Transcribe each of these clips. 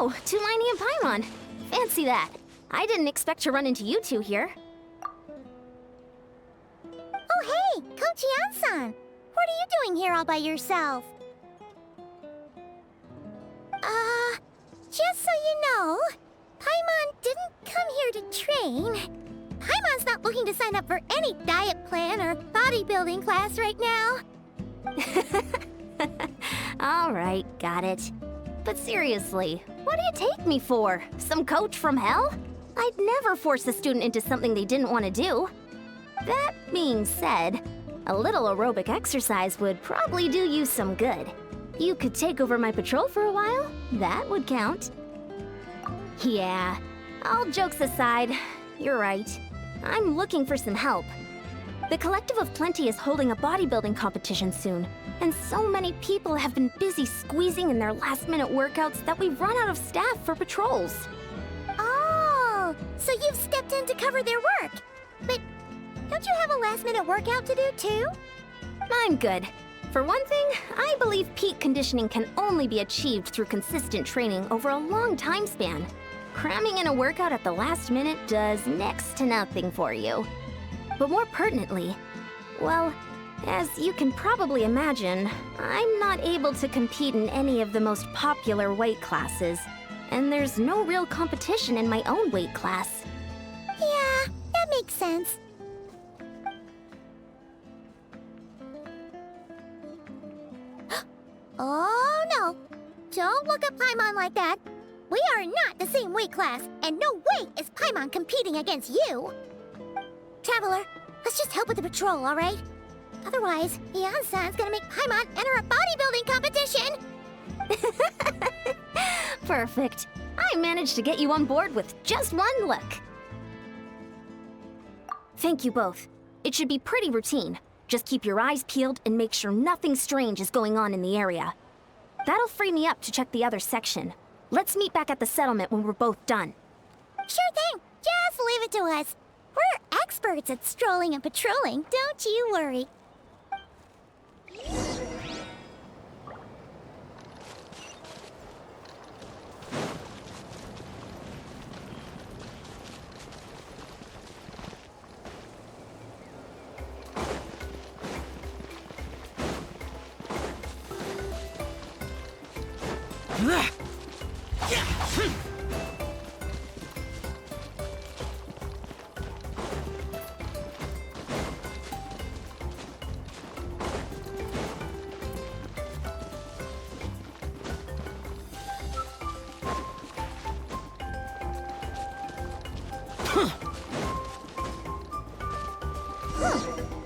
Oh, Tulani and Paimon. Fancy that. I didn't expect to run into you two here. Oh hey, Coach Yan-san! What are you doing here all by yourself? Just so you know, Paimon didn't come here to train. Paimon's not looking to sign up for any diet plan or bodybuilding class right now. Alright, got it. But seriously, what do you take me for? Some coach from hell? I'd never force a student into something they didn't want to do. That being said, a little aerobic exercise would probably do you some good. You could take over my patrol for a while. That would count. Yeah, all jokes aside, you're right. I'm looking for some help. The Collective of Plenty is holding a bodybuilding competition soon, and so many people have been busy squeezing in their last-minute workouts that we've run out of staff for patrols. Oh, so you've stepped in to cover their work. But don't you have a last-minute workout to do too? I'm good. For one thing, I believe peak conditioning can only be achieved through consistent training over a long time span. Cramming in a workout at the last minute does next to nothing for you. But more pertinently, well, as you can probably imagine, I'm not able to compete in any of the most popular weight classes, and there's no real competition in my own weight class. Yeah, that makes sense. Oh no! Don't look at Paimon like that! We are not the same weight class, and no way is Paimon competing against you! Traveler, let's just help with the patrol, alright? Otherwise, Yan-san's gonna make Paimon enter a bodybuilding competition! Perfect. I managed to get you on board with just one look. Thank you both. It should be pretty routine. Just keep your eyes peeled and make sure nothing strange is going on in the area. That'll free me up to check the other section. Let's meet back at the settlement when we're both done. Sure thing. Just leave it to us. We're experts at strolling and patrolling, don't you worry.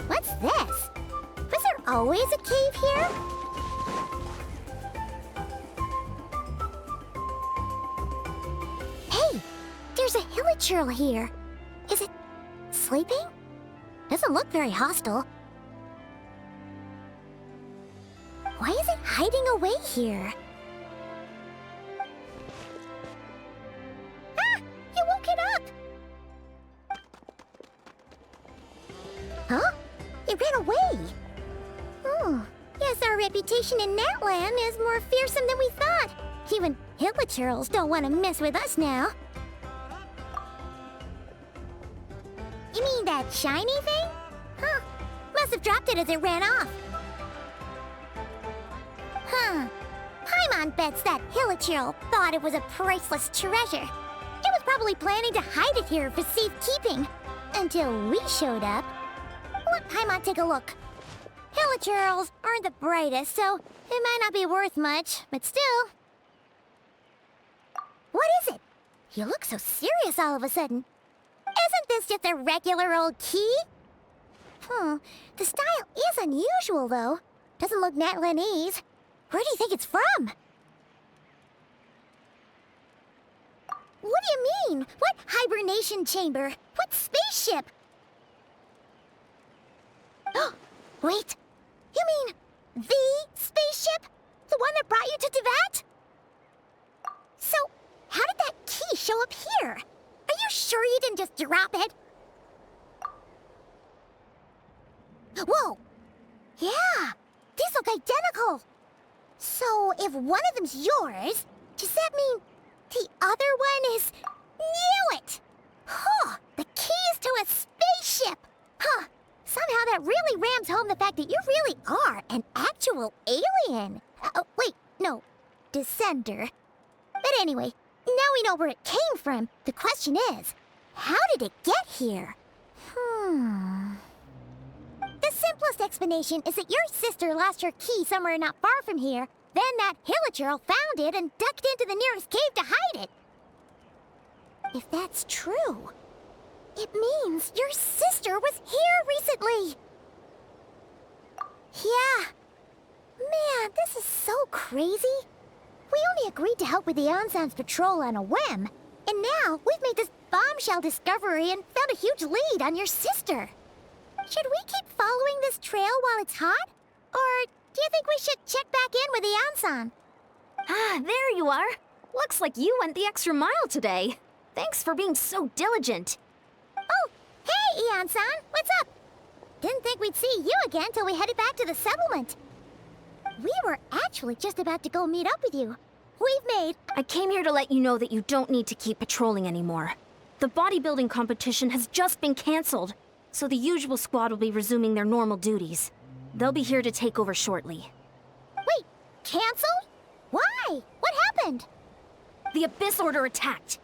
What's this? Was there always a cave here? Hey, there's a hilichurl here. Is it sleeping? Doesn't look very hostile. Why is it hiding away here? Ah! You woke it up! Huh? It ran away! Oh, yes, our reputation in that land is more fearsome than we thought. Even hilichurls don't want to mess with us now. You mean that shiny thing? Huh. Must have dropped it as it ran off. Huh. Paimon bets that hilichurl thought it was a priceless treasure. It was probably planning to hide it here for safekeeping. Until we showed up. Let Paimon take a look. Hilichurls aren't the brightest, so it might not be worth much, but still. What is it? You look so serious all of a sudden. Isn't this just a regular old key? The style is unusual, though. Doesn't look Natlanese. Where do you think it's from? What do you mean? What hibernation chamber? What spaceship? Wait, you mean the spaceship? The one that brought you to Teyvat? So, how did that key show up here? Are you sure you didn't just drop it? Whoa! Yeah, these look identical. So, if one of them's yours, does that mean The other one is... Knew it! Huh, the keys to a spaceship! Huh, somehow that really rams home the fact that you really are an actual alien. Wait, no, descender. But anyway, now we know where it came from. The question is, how did it get here? The simplest explanation is that your sister lost her key somewhere not far from here. Then that Hilichurl found it and ducked into the nearest cave to hide it. If that's true, it means your sister was here recently. Yeah. Man, this is so crazy. We only agreed to help with the Ansan's patrol on a whim. And now we've made this bombshell discovery and found a huge lead on your sister. Should we keep following this trail while it's hot? Or do you think we should check back in with the Ansan? Ah, there you are. Looks like you went the extra mile today. Thanks for being so diligent. Oh, hey, Ian-san, what's up? Didn't think we'd see you again till we headed back to the settlement. We were actually just about to go meet up with you. I came here to let you know that you don't need to keep patrolling anymore. The bodybuilding competition has just been cancelled, so the usual squad will be resuming their normal duties. They'll be here to take over shortly. Wait, cancelled? Why? What happened? The Abyss Order attacked.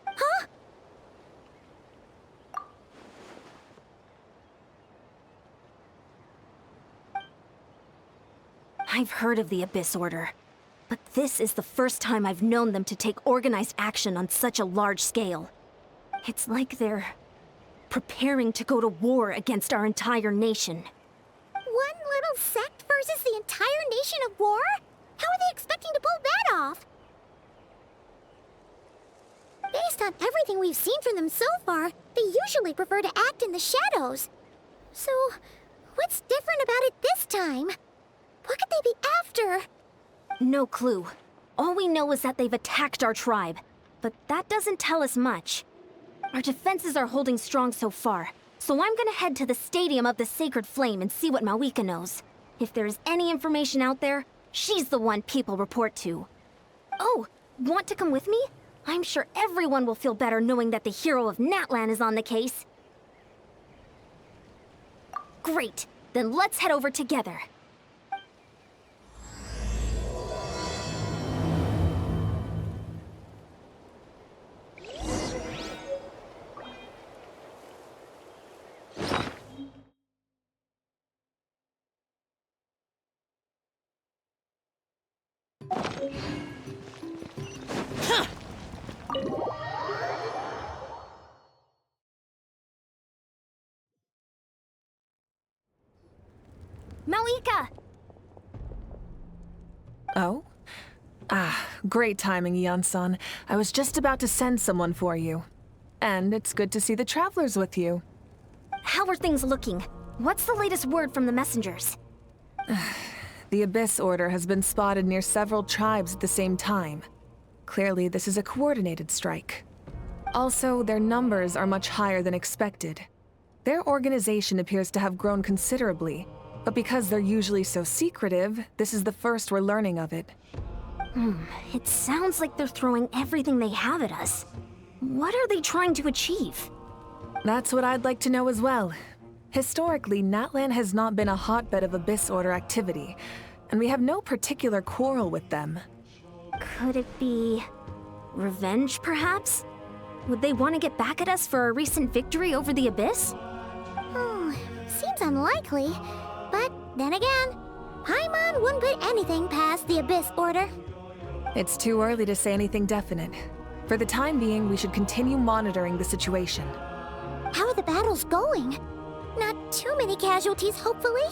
Huh? I've heard of the Abyss Order, but this is the first time I've known them to take organized action on such a large scale. It's like they're preparing to go to war against our entire nation. One little sect versus the entire nation of war? How are they expecting to pull that off? Based on everything we've seen from them so far, they usually prefer to act in the shadows. So, what's different about it this time? What could they be after? No clue. All we know is that they've attacked our tribe, but that doesn't tell us much. Our defenses are holding strong so far, so I'm gonna head to the Stadium of the Sacred Flame and see what Mawika knows. If there's any information out there, she's the one people report to. Oh, want to come with me? I'm sure everyone will feel better knowing that the hero of Natlan is on the case. Great, then let's head over together. Mawika! Oh? Great timing, Ian-san. I was just about to send someone for you. And it's good to see the travelers with you. How are things looking? What's the latest word from the messengers? The Abyss Order has been spotted near several tribes at the same time. Clearly, this is a coordinated strike. Also, their numbers are much higher than expected. Their organization appears to have grown considerably, but because they're usually so secretive, this is the first we're learning of it. It sounds like they're throwing everything they have at us. What are they trying to achieve? That's what I'd like to know as well. Historically, Natlan has not been a hotbed of Abyss Order activity, and we have no particular quarrel with them. Could it be revenge, perhaps? Would they want to get back at us for our recent victory over the Abyss? Seems unlikely. But then again, Paimon wouldn't put anything past the Abyss Order. It's too early to say anything definite. For the time being, we should continue monitoring the situation. How are the battles going? Not too many casualties, hopefully?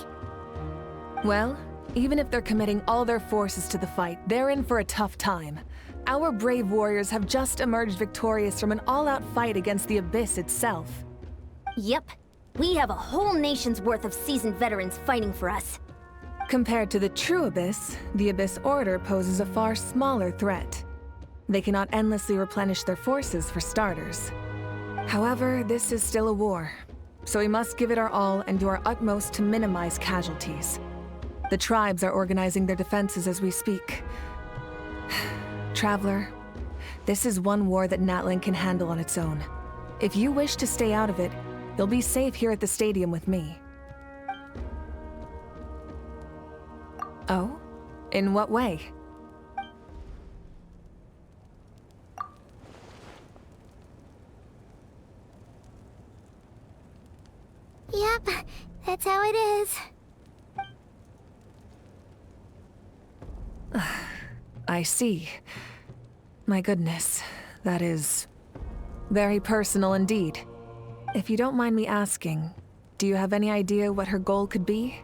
Well, even if they're committing all their forces to the fight, they're in for a tough time. Our brave warriors have just emerged victorious from an all-out fight against the Abyss itself. Yep. We have a whole nation's worth of seasoned veterans fighting for us. Compared to the true Abyss, the Abyss Order poses a far smaller threat. They cannot endlessly replenish their forces for starters. However, this is still a war, so we must give it our all and do our utmost to minimize casualties. The tribes are organizing their defenses as we speak. Traveler, This is one war that Natlan can handle on its own. If you wish to stay out of it, you'll be safe here at the stadium with me. Oh? In what way? Yep, that's how it is. I see. My goodness, that is very personal indeed. If you don't mind me asking, do you have any idea what her goal could be?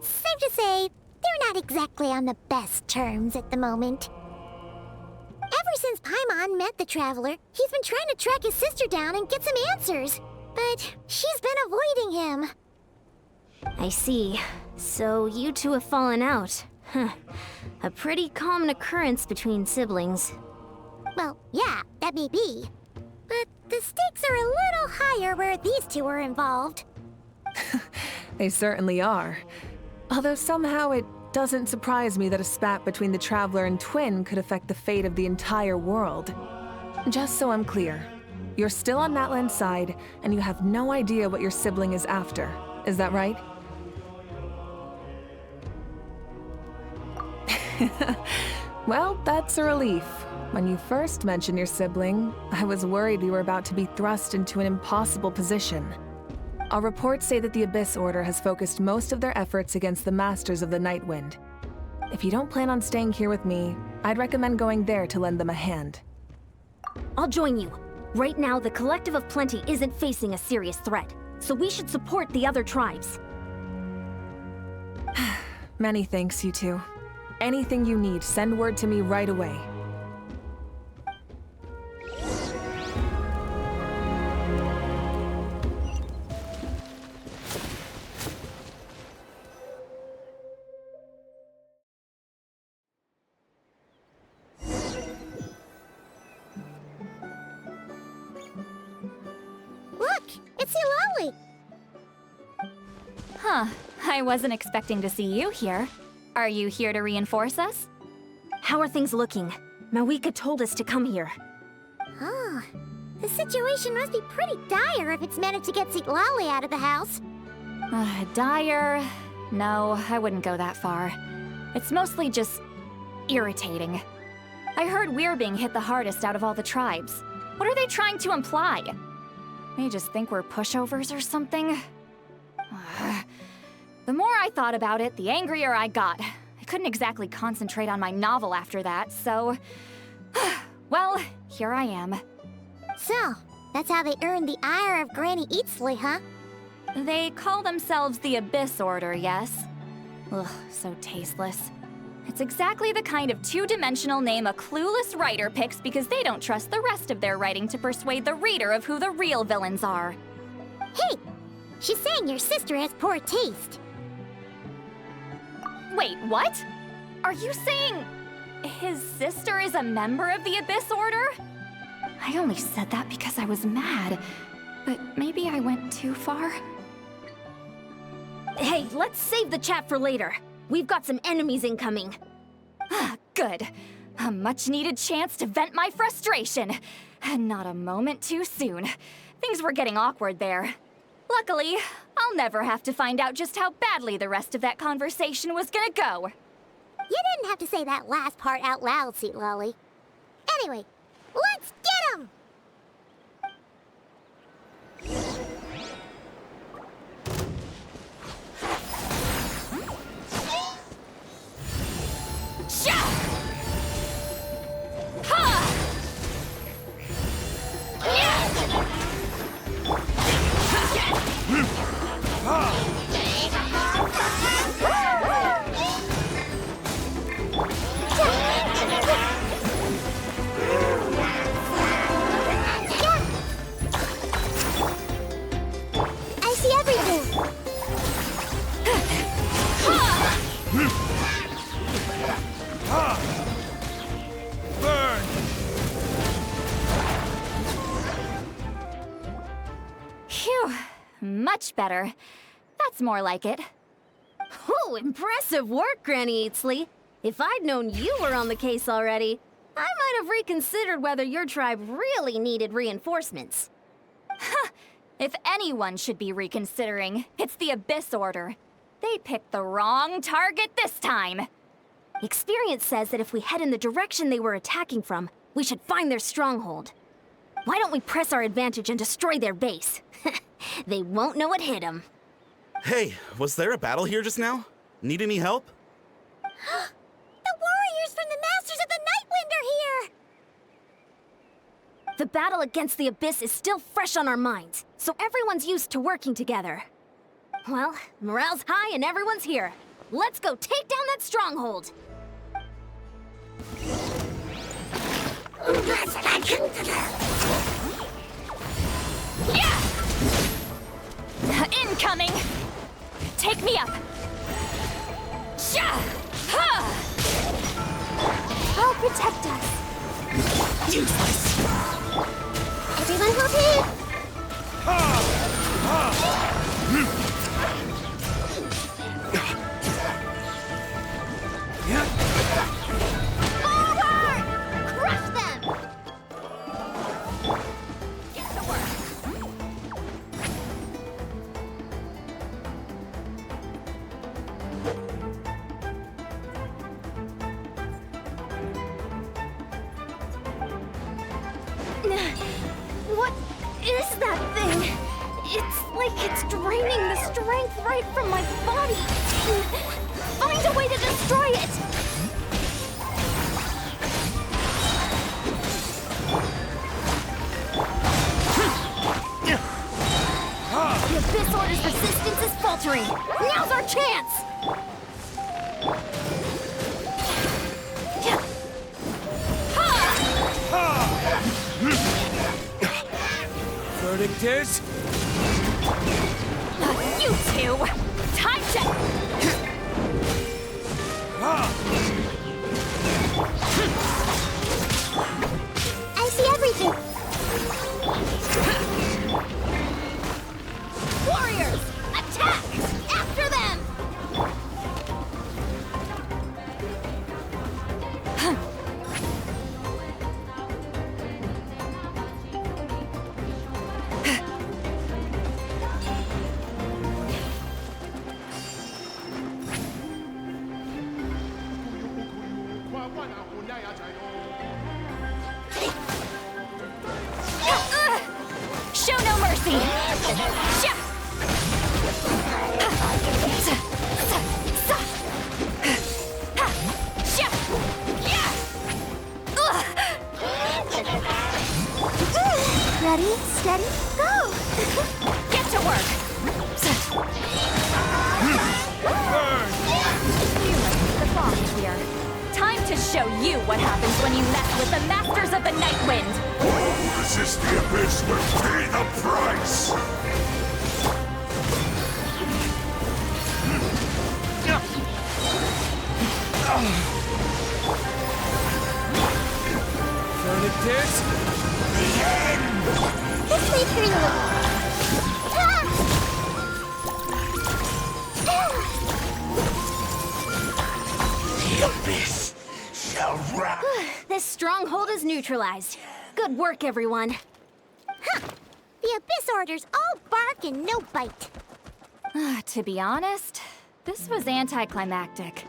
Safe to say, they're not exactly on the best terms at the moment. Ever since Paimon met the Traveler, he's been trying to track his sister down and get some answers. But she's been avoiding him. I see. So you two have fallen out. Huh. A pretty common occurrence between siblings. Well, yeah, that may be. But the stakes are a little higher where these two are involved. They certainly are. Although somehow it doesn't surprise me that a spat between the Traveler and Twin could affect the fate of the entire world. Just so I'm clear, you're still on Natlan's side, and you have no idea what your sibling is after. Is that right? Well, that's a relief. When you first mentioned your sibling, I was worried we were about to be thrust into an impossible position. Our reports say that the Abyss Order has focused most of their efforts against the Masters of the Nightwind. If you don't plan on staying here with me, I'd recommend going there to lend them a hand. I'll join you. Right now, the Collective of Plenty isn't facing a serious threat, so we should support the other tribes. Many thanks, you two. Anything you need, send word to me right away. Look, it's Eulalie. Huh, I wasn't expecting to see you here. Are you here to reinforce us? How are things looking? Mawika told us to come here. Oh, the situation must be pretty dire if it's managed to get Eulalie out of the house. Dire? No, I wouldn't go that far. It's mostly just irritating. I heard we're being hit the hardest out of all the tribes. What are they trying to imply? They just think we're pushovers or something? The more I thought about it, the angrier I got. I couldn't exactly concentrate on my novel after that, so... well, here I am. So, that's how they earned the ire of Granny Eatsley, huh? They call themselves the Abyss Order, yes? Ugh, so tasteless. It's exactly the kind of two-dimensional name a clueless writer picks because they don't trust the rest of their writing to persuade the reader of who the real villains are. Hey! She's saying your sister has poor taste. Wait, what? Are you saying his sister is a member of the Abyss Order? I only said that because I was mad, but maybe I went too far. Hey, let's save the chat for later. We've got some enemies incoming. Good. A much-needed chance to vent my frustration. And not a moment too soon. Things were getting awkward there. Luckily, I'll never have to find out just how badly the rest of that conversation was gonna go. You didn't have to say that last part out loud, Eulalie. Anyway, let's get 'em! I see everything! Burn! Phew, much better. That's more like it. Oh, impressive work, Granny Eatsley. If I'd known you were on the case already, I might have reconsidered whether your tribe really needed reinforcements. If anyone should be reconsidering, it's the Abyss Order. They picked the wrong target this time. Experience says that if we head in the direction they were attacking from, we should find their stronghold. Why don't we press our advantage and destroy their base? They won't know what hit them. Hey, was there a battle here just now? Need any help? The warriors from the Masters of the Nightwind are here! The battle against the Abyss is still fresh on our minds, so everyone's used to working together. Well, morale's high and everyone's here. Let's go take down that stronghold! Yeah! Incoming! Take me up! Sha! Ha! I'll protect us. Useless. Everyone hold hands. Forward! Crush them! Get to work! What is that thing? It's like it's draining the strength right from my body. Find a way to destroy it! The Abyss Order's resistance is faltering. Now's our chance! Verdict is? You two! Time to... I see everything. Warriors, attack! After them! Show no mercy! Sha! Ready, steady, go! Get to work! Burn! The boss here. Time to show you what happens when you mess with the Masters of the Nightwind! Resist the Abyss will pay the price! Verdict is? The end! This way through the The Abyss shall wrap. This stronghold is neutralized. Good work, everyone. The Abyss Order's all bark and no bite. To be honest, this was anticlimactic.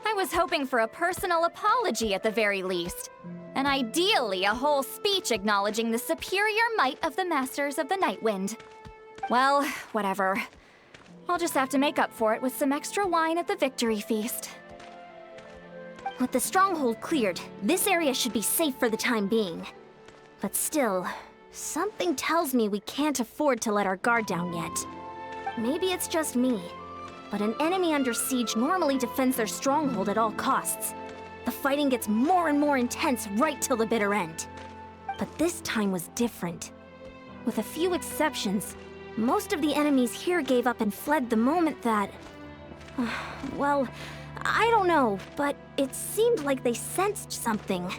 I was hoping for a personal apology at the very least. And ideally, a whole speech acknowledging the superior might of the Masters of the Nightwind. Well, whatever. I'll just have to make up for it with some extra wine at the victory feast. With the stronghold cleared, this area should be safe for the time being. But still, something tells me we can't afford to let our guard down yet. Maybe it's just me, but an enemy under siege normally defends their stronghold at all costs. The fighting gets more and more intense right till the bitter end. But this time was different. With a few exceptions, most of the enemies here gave up and fled the moment that... well, I don't know, but it seemed like they sensed something.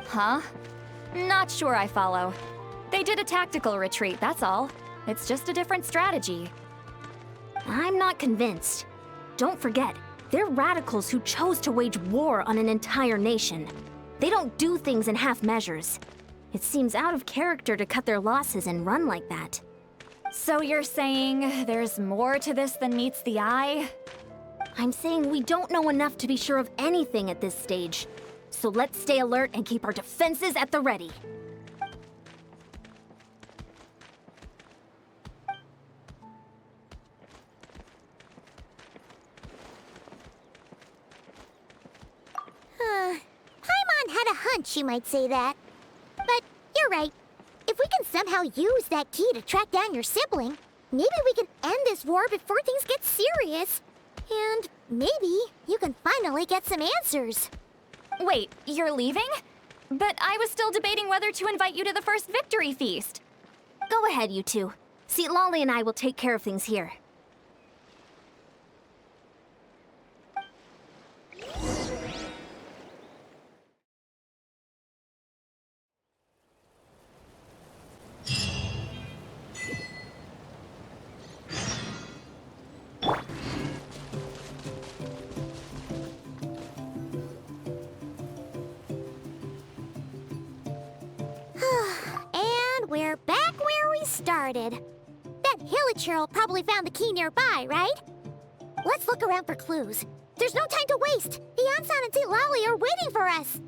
Huh? Not sure I follow. They did a tactical retreat, that's all. It's just a different strategy. I'm not convinced. Don't forget, they're radicals who chose to wage war on an entire nation. They don't do things in half measures. It seems out of character to cut their losses and run like that. So you're saying there's more to this than meets the eye? I'm saying we don't know enough to be sure of anything at this stage. So let's stay alert and keep our defenses at the ready. Paimon had a hunch you might say that. But you're right. If we can somehow use that key to track down your sibling, maybe we can end this war before things get serious. And maybe you can finally get some answers. Wait, you're leaving? But I was still debating whether to invite you to the first victory feast. Go ahead, you two. See, Lolly and I will take care of things here. And we're back where we started. That hilichurl probably found the key nearby, right? Let's look around for clues. There's no time to waste. The Ansan and St. Lolly are waiting for us.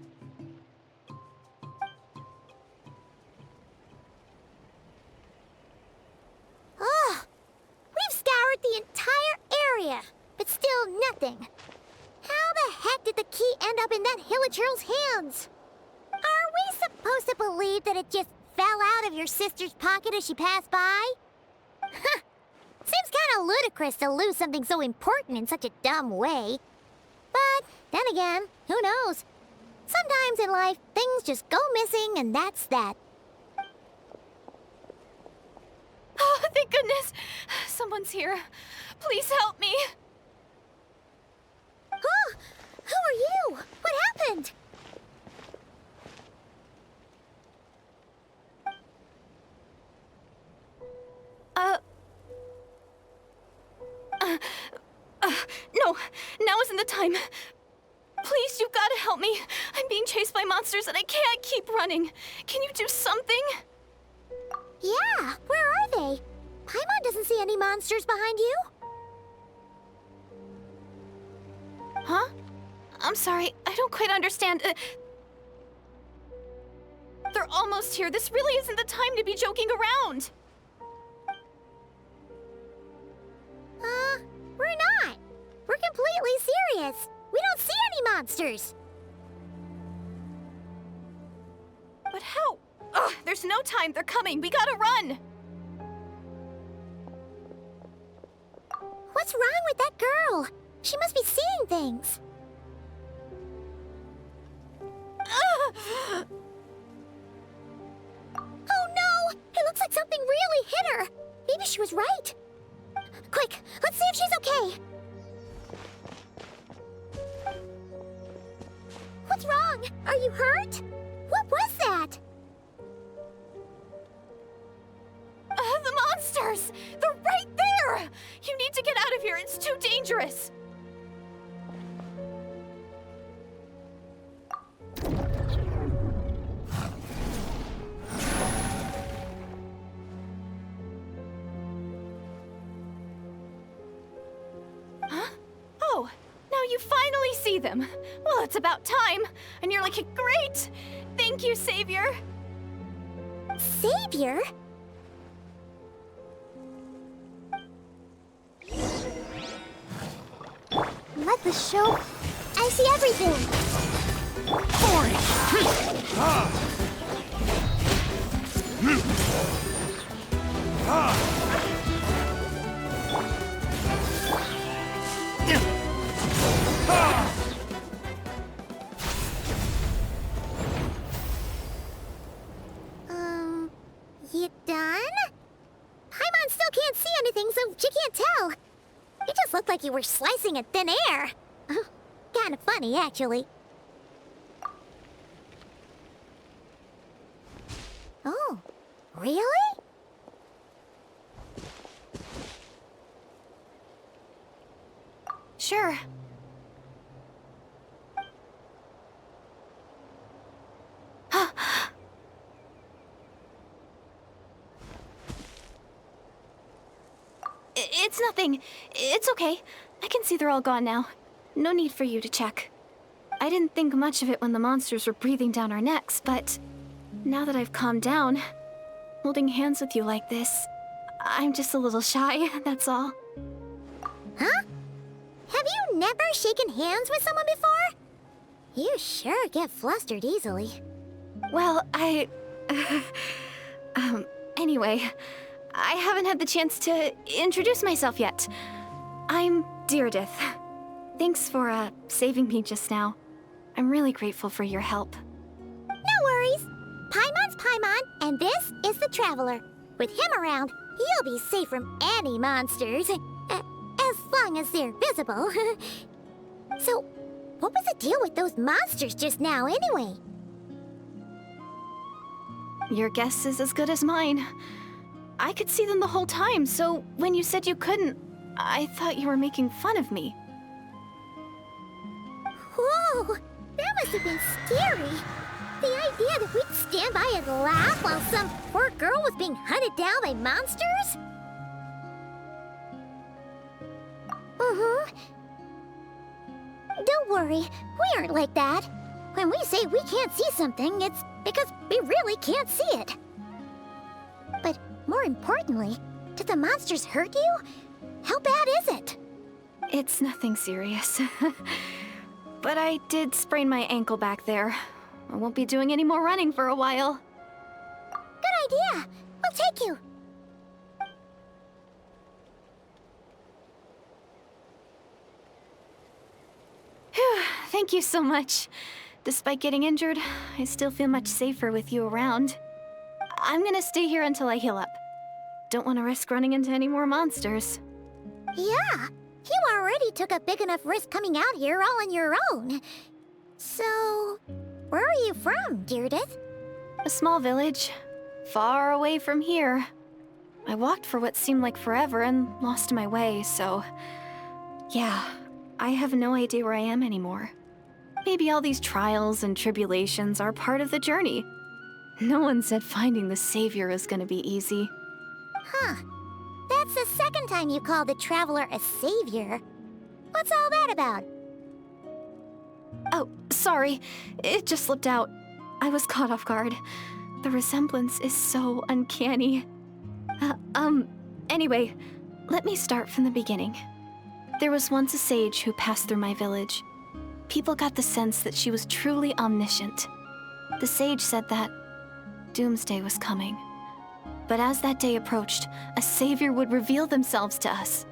Ugh. We've scoured the entire area, but still nothing. How the heck did the key end up in that hilichurl's hands? Are we supposed to believe that it just fell out of your sister's pocket as she passed by? Huh. Seems kind of ludicrous to lose something so important in such a dumb way. But then again, who knows? Sometimes in life, things just go missing and that's that. Oh, thank goodness! Someone's here. Please help me! Huh? Who are you? What happened? No, now isn't the time. Please, you've got to help me. I'm being chased by monsters and I can't keep running. Can you do something? Yeah, where are they? Paimon doesn't see any monsters behind you. Huh? I'm sorry, I don't quite understand. They're almost here. This really isn't the time to be joking around. We're not. We're completely serious. We don't see any monsters. But how? Ugh, there's no time. They're coming. We gotta run. What's wrong with that girl? She must be seeing things. Oh no! It looks like something really hit her. Maybe she was right. Quick, let's see if she's okay. What's wrong? Are you hurt? What was that? The monsters! They're right there! You need to get out of here. It's too dangerous. Huh? Oh, now you finally see them. Well, it's about time. And you're like, great! Thank you, Savior. Savior? Let the show. I see everything. You done? Paimon still can't see anything, so she can't tell. It just looked like you were slicing at thin air. Kind of funny, actually. Oh, really? Sure. It's nothing. It's okay. I can see they're all gone now. No need for you to check. I didn't think much of it when the monsters were breathing down our necks, but now that I've calmed down, holding hands with you like this, I'm just a little shy, that's all. Huh? Have you never shaken hands with someone before? You sure get flustered easily. Well, anyway, I haven't had the chance to introduce myself yet. I'm Deirdith. Thanks for, saving me just now. I'm really grateful for your help. No worries. Paimon's Paimon, and this is the Traveler. With him around, you'll be safe from any monsters. As long as they're visible. So, what was the deal with those monsters just now, anyway? Your guess is as good as mine. I could see them the whole time, so when you said you couldn't, I thought you were making fun of me. Whoa! That must have been scary. The idea that we'd stand by and laugh while some poor girl was being hunted down by monsters? Don't worry, we aren't like that. When we say we can't see something, it's because we really can't see it. But more importantly, did the monsters hurt you? How bad is it? It's nothing serious. But I did sprain my ankle back there. I won't be doing any more running for a while. Good idea. We'll take you. Thank you so much. Despite getting injured, I still feel much safer with you around. I'm gonna stay here until I heal up. Don't want to risk running into any more monsters. Yeah, you already took a big enough risk coming out here all on your own. So, where are you from, Deirdith? A small village, far away from here. I walked for what seemed like forever and lost my way, so... yeah, I have no idea where I am anymore. Maybe all these trials and tribulations are part of the journey. No one said finding the Savior is gonna be easy. Huh. That's the second time you called the Traveler a savior. What's all that about? Oh, sorry. It just slipped out. I was caught off guard. The resemblance is so uncanny. Anyway, let me start from the beginning. There was once a sage who passed through my village. People got the sense that she was truly omniscient. The sage said that doomsday was coming. But as that day approached, a savior would reveal themselves to us.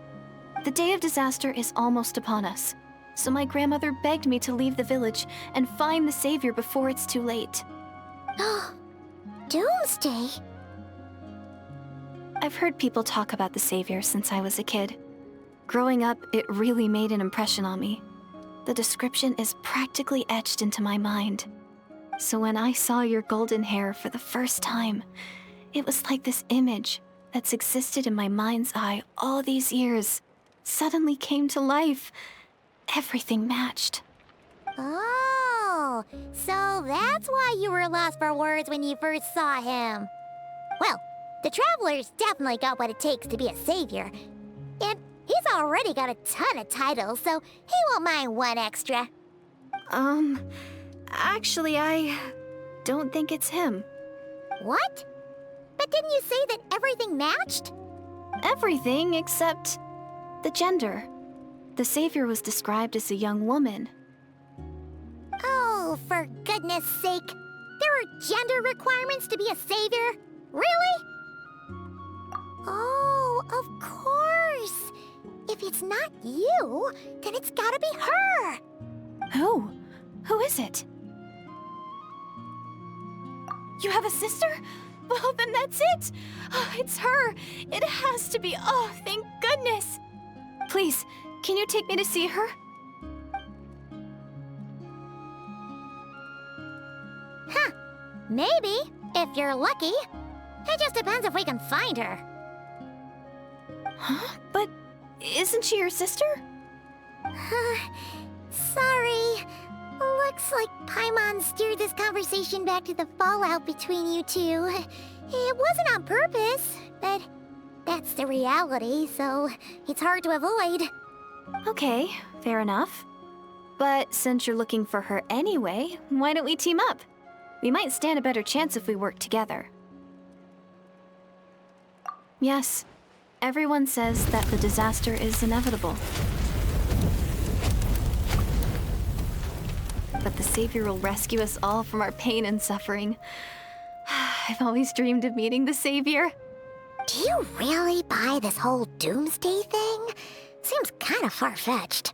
The day of disaster is almost upon us, so my grandmother begged me to leave the village and find the savior before it's too late. Doomsday? I've heard people talk about the savior since I was a kid. Growing up, it really made an impression on me. The description is practically etched into my mind. So when I saw your golden hair for the first time, it was like this image that's existed in my mind's eye all these years suddenly came to life. Everything matched. Oh, so that's why you were lost for words when you first saw him. Well, the Traveler's definitely got what it takes to be a savior. And he's already got a ton of titles, so he won't mind one extra. Actually, I don't think it's him. What? But didn't you say that everything matched? Everything except the gender. The savior was described as a young woman. Oh, for goodness sake. There are gender requirements to be a savior? Really? Oh, of course. If it's not you, then it's gotta be her. Who? Who is it? You have a sister? Well, then that's it! Oh, it's her! It has to be! Oh, thank goodness! Please, can you take me to see her? Huh. Maybe, if you're lucky. It just depends if we can find her. Huh? But isn't she your sister? Sorry. Looks like Paimon steered this conversation back to the fallout between you two. It wasn't on purpose, but That's the reality, so it's hard to avoid. Okay, fair enough. But since you're looking for her anyway, why don't we team up? We might stand a better chance if we work together. Yes, everyone says that the disaster is inevitable. But the Savior will rescue us all from our pain and suffering. I've always dreamed of meeting the Savior. Do you really buy this whole doomsday thing? Seems kind of far-fetched.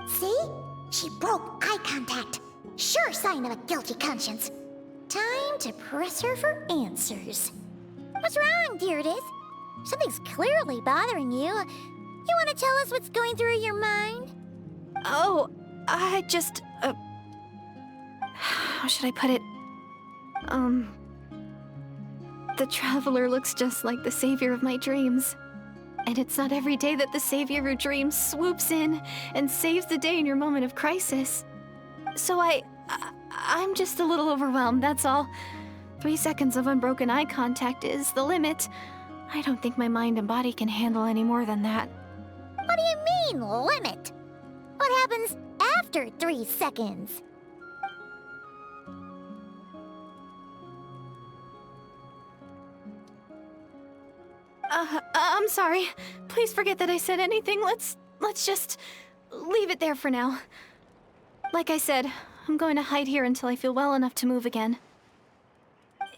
See? She broke eye contact. Sure sign of a guilty conscience. Time to press her for answers. What's wrong, Deirdis? Something's clearly bothering you. You want to tell us what's going through your mind? Oh, I just, how should I put it? The Traveler looks just like the Savior of my dreams. And it's not every day that the Savior of your dreams swoops in and saves the day in your moment of crisis. So I'm just a little overwhelmed, that's all. 3 seconds of unbroken eye contact is the limit. I don't think my mind and body can handle any more than that. What do you mean, limit? What happens after 3 seconds? I'm sorry. Please forget that I said anything. Let's just leave it there for now. Like I said, I'm going to hide here until I feel well enough to move again.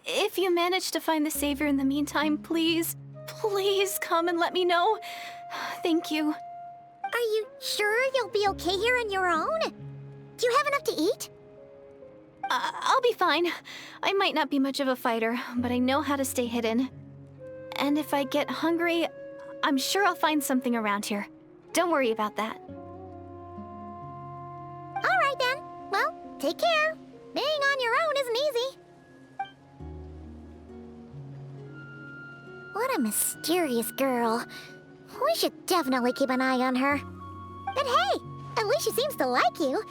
If you manage to find the Savior in the meantime, please come and let me know. Thank you. Are you sure you'll be okay here on your own? Do you have enough to eat? I'll be fine. I might not be much of a fighter, but I know how to stay hidden. And if I get hungry, I'm sure I'll find something around here. Don't worry about that. All right then. Well, take care. Being on your own isn't easy. What a mysterious girl. We should definitely keep an eye on her. But hey, at least she seems to like you.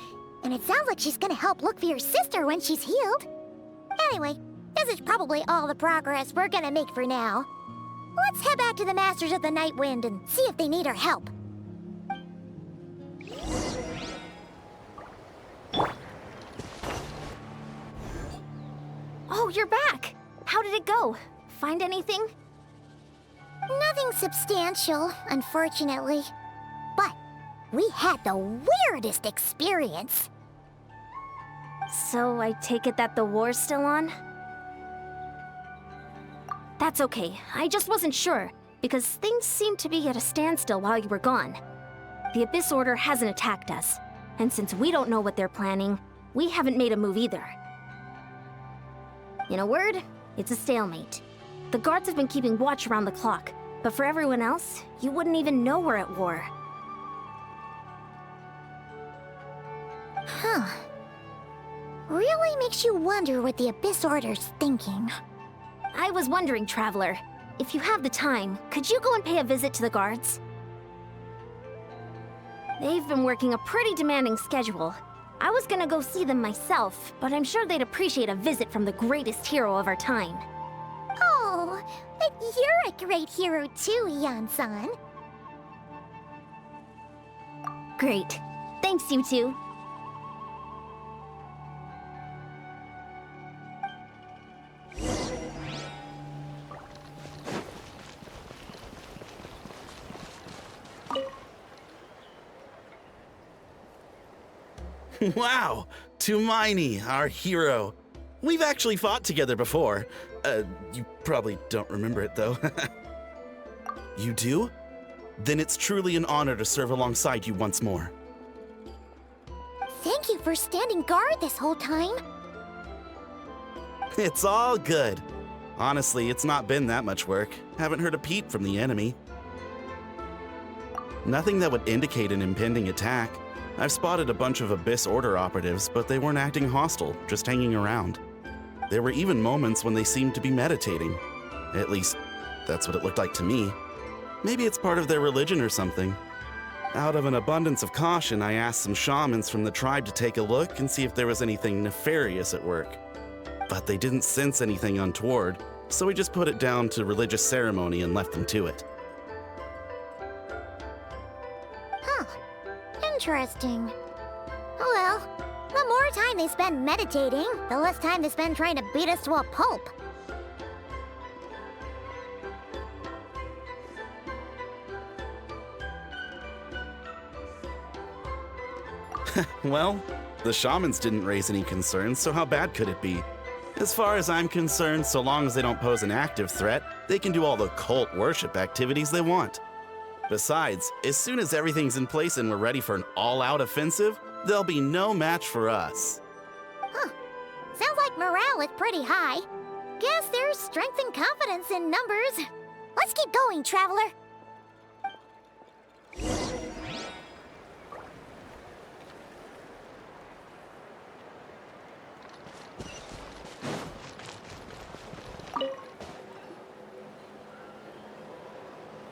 And it sounds like she's gonna help look for your sister when she's healed. Anyway, this is probably all the progress we're gonna make for now. Let's head back to the Masters of the Night Wind and see if they need our help. Oh, you're back! How did it go? Find anything? Nothing substantial, unfortunately. But we had the weirdest experience. So I take it that the war's still on? That's okay. I just wasn't sure, because things seemed to be at a standstill while you were gone. The Abyss Order hasn't attacked us, and since we don't know what they're planning, we haven't made a move either. In a word, it's a stalemate. The guards have been keeping watch around the clock, but for everyone else, you wouldn't even know we're at war. Huh. Really makes you wonder what the Abyss Order's thinking. I was wondering, Traveler, if you have the time, could you go and pay a visit to the guards? They've been working a pretty demanding schedule. I was gonna go see them myself, but I'm sure they'd appreciate a visit from the greatest hero of our time. Oh, but you're a great hero too, Yan-san. Great. Thanks, you two. Wow! Tumaini, our hero. We've actually fought together before. You probably don't remember it, though. You do? Then it's truly an honor to serve alongside you once more. Thank you for standing guard this whole time. It's all good. Honestly, it's not been that much work. Haven't heard a peep from the enemy. Nothing that would indicate an impending attack. I've spotted a bunch of Abyss Order operatives, but they weren't acting hostile, just hanging around. There were even moments when they seemed to be meditating. At least, that's what it looked like to me. Maybe it's part of their religion or something. Out of an abundance of caution, I asked some shamans from the tribe to take a look and see if there was anything nefarious at work. But they didn't sense anything untoward, so we just put it down to religious ceremony and left them to it. Huh. Interesting. Oh well, the more time they spend meditating, the less time they spend trying to beat us to a pulp. Well, the shamans didn't raise any concerns, so how bad could it be? As far as I'm concerned, so long as they don't pose an active threat, they can do all the cult worship activities they want. Besides, as soon as everything's in place and we're ready for an all-out offensive, there'll be no match for us. Huh. Sounds like morale is pretty high. Guess there's strength and confidence in numbers. Let's keep going, Traveler.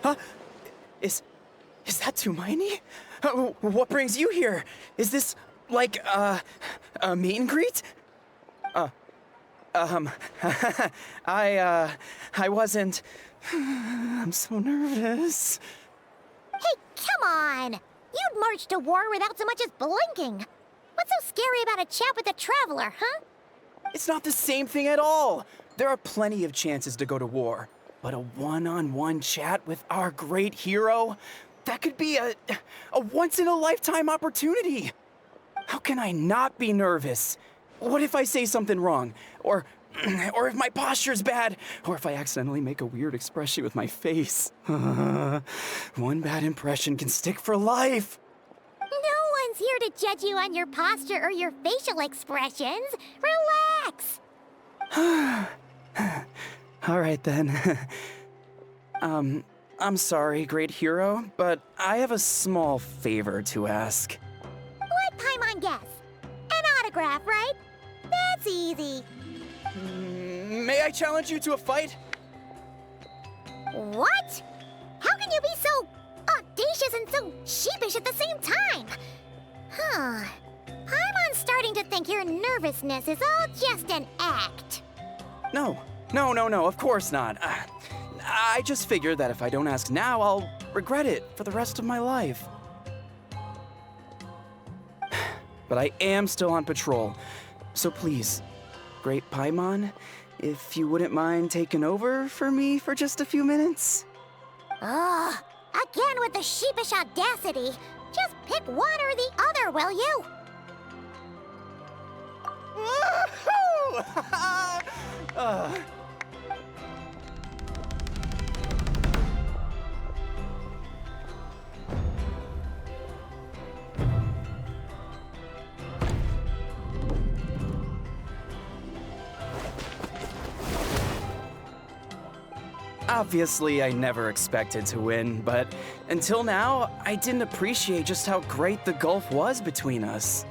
Huh? Is that Hermione? What brings you here? Is this like a meet and greet? I wasn't. I'm so nervous. Hey, come on! You'd march to war without so much as blinking. What's so scary about a chat with a Traveler, huh? It's not the same thing at all. There are plenty of chances to go to war. But a one-on-one chat with our great hero? That could be a once-in-a-lifetime opportunity. How can I not be nervous? What if I say something wrong? Or if my posture's bad? Or if I accidentally make a weird expression with my face? One bad impression can stick for life. No one's here to judge you on your posture or your facial expressions. Relax! All right, then. I'm sorry, great hero, but I have a small favor to ask. Let Paimon guess. An autograph, right? That's easy. May I challenge you to a fight? What? How can you be so audacious and so sheepish at the same time? Huh. Paimon's starting to think your nervousness is all just an act. No, of course not. I just figured that if I don't ask now, I'll regret it for the rest of my life. But I am still on patrol, so please, Great Paimon, if you wouldn't mind taking over for me for just a few minutes? Ugh, again with the sheepish audacity. Just pick one or the other, will you? Woohoo! Obviously, I never expected to win, but until now, I didn't appreciate just how great the gulf was between us.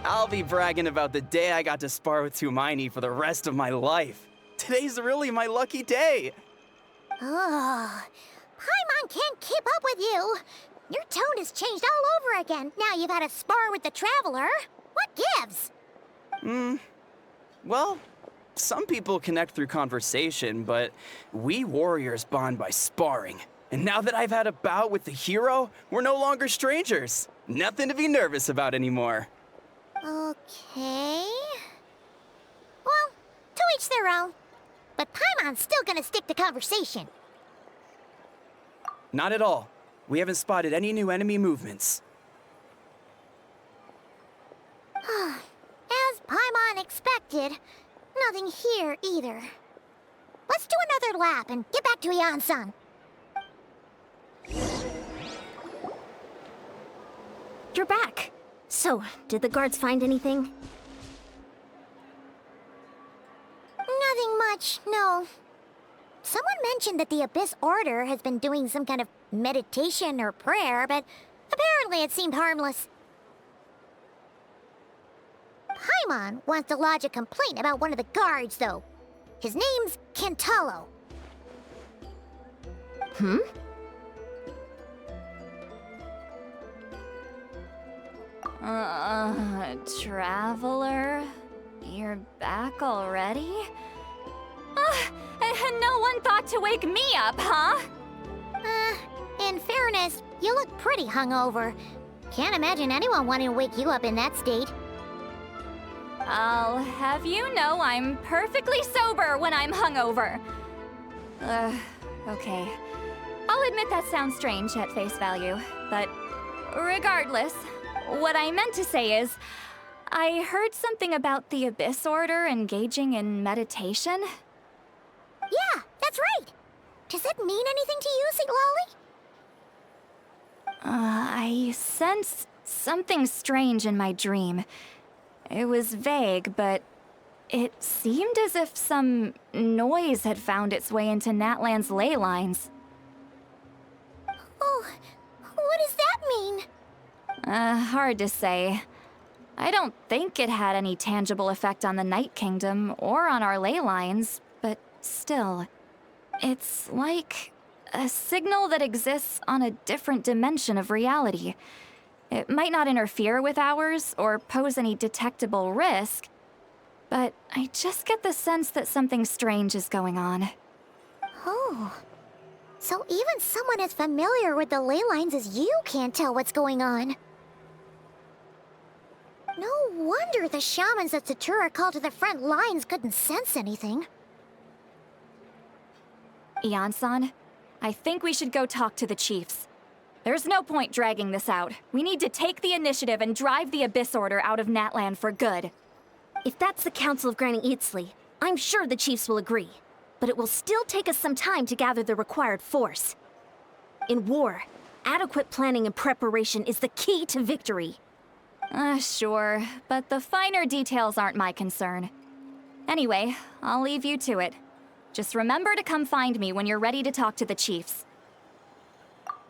I'll be bragging about the day I got to spar with Hermione for the rest of my life. Today's really my lucky day. Ugh, Paimon can't keep up with you. Your tone has changed all over again. Now you've had a spar with the Traveler. What gives? Well, some people connect through conversation, but we warriors bond by sparring. And now that I've had a bout with the hero, we're no longer strangers. Nothing to be nervous about anymore. Okay. Well, to each their own. But Paimon's still gonna stick to conversation. Not at all. We haven't spotted any new enemy movements. As Paimon expected, nothing here either. Let's do another lap and get back to Yan-san. You're back. So, did the guards find anything? Nothing much, no. Someone mentioned that the Abyss Order has been doing some kind of meditation or prayer, but Apparently it seemed harmless. Paimon wants to lodge a complaint about one of the guards, though. His name's Kentalo. Traveler? You're back already? And no one thought to wake me up, huh? In fairness, you look pretty hungover. Can't imagine anyone wanting to wake you up in that state. I'll have you know I'm perfectly sober when I'm hungover. Okay. I'll admit that sounds strange at face value, but regardless, what I meant to say is, I heard something about the Abyss Order engaging in meditation. Yeah, that's right. Does that mean anything to you, St. Lolly? I sensed something strange in my dream. It was vague, but it seemed as if some noise had found its way into Natlan's ley lines. Oh, what does that mean? Hard to say. I don't think it had any tangible effect on the Night Kingdom or on our ley lines, but still. It's like a signal that exists on a different dimension of reality. It might not interfere with ours or pose any detectable risk, but I just get the sense that something strange is going on. Oh. So even someone as familiar with the ley lines as you can't tell what's going on. No wonder the shamans that Satura called to the front lines couldn't sense anything. Ian-san, I think we should go talk to the chiefs. There's no point dragging this out. We need to take the initiative and drive the Abyss Order out of Natlan for good. If that's the Council of Granny Eatsley, I'm sure the chiefs will agree. But it will still take us some time to gather the required force. In war, adequate planning and preparation is the key to victory. Sure, but the finer details aren't my concern. Anyway, I'll leave you to it. Just remember to come find me when you're ready to talk to the chiefs.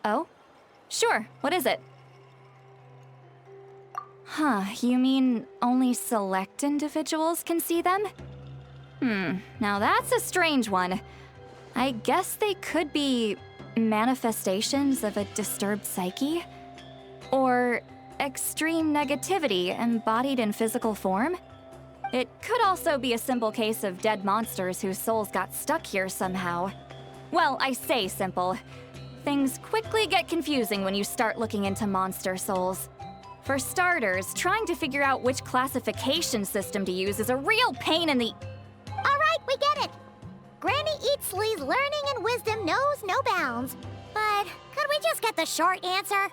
Oh? Sure, what is it? Huh, you mean only select individuals can see them? Now that's a strange one. I guess they could be manifestations of a disturbed psyche? Or extreme negativity embodied in physical form? It could also be a simple case of dead monsters whose souls got stuck here somehow. Well, I say simple. Things quickly get confusing when you start looking into monster souls. For starters, trying to figure out which classification system to use is a real pain in the... Alright, we get it. Granny Eatsley's learning and wisdom knows no bounds. But could we just get the short answer?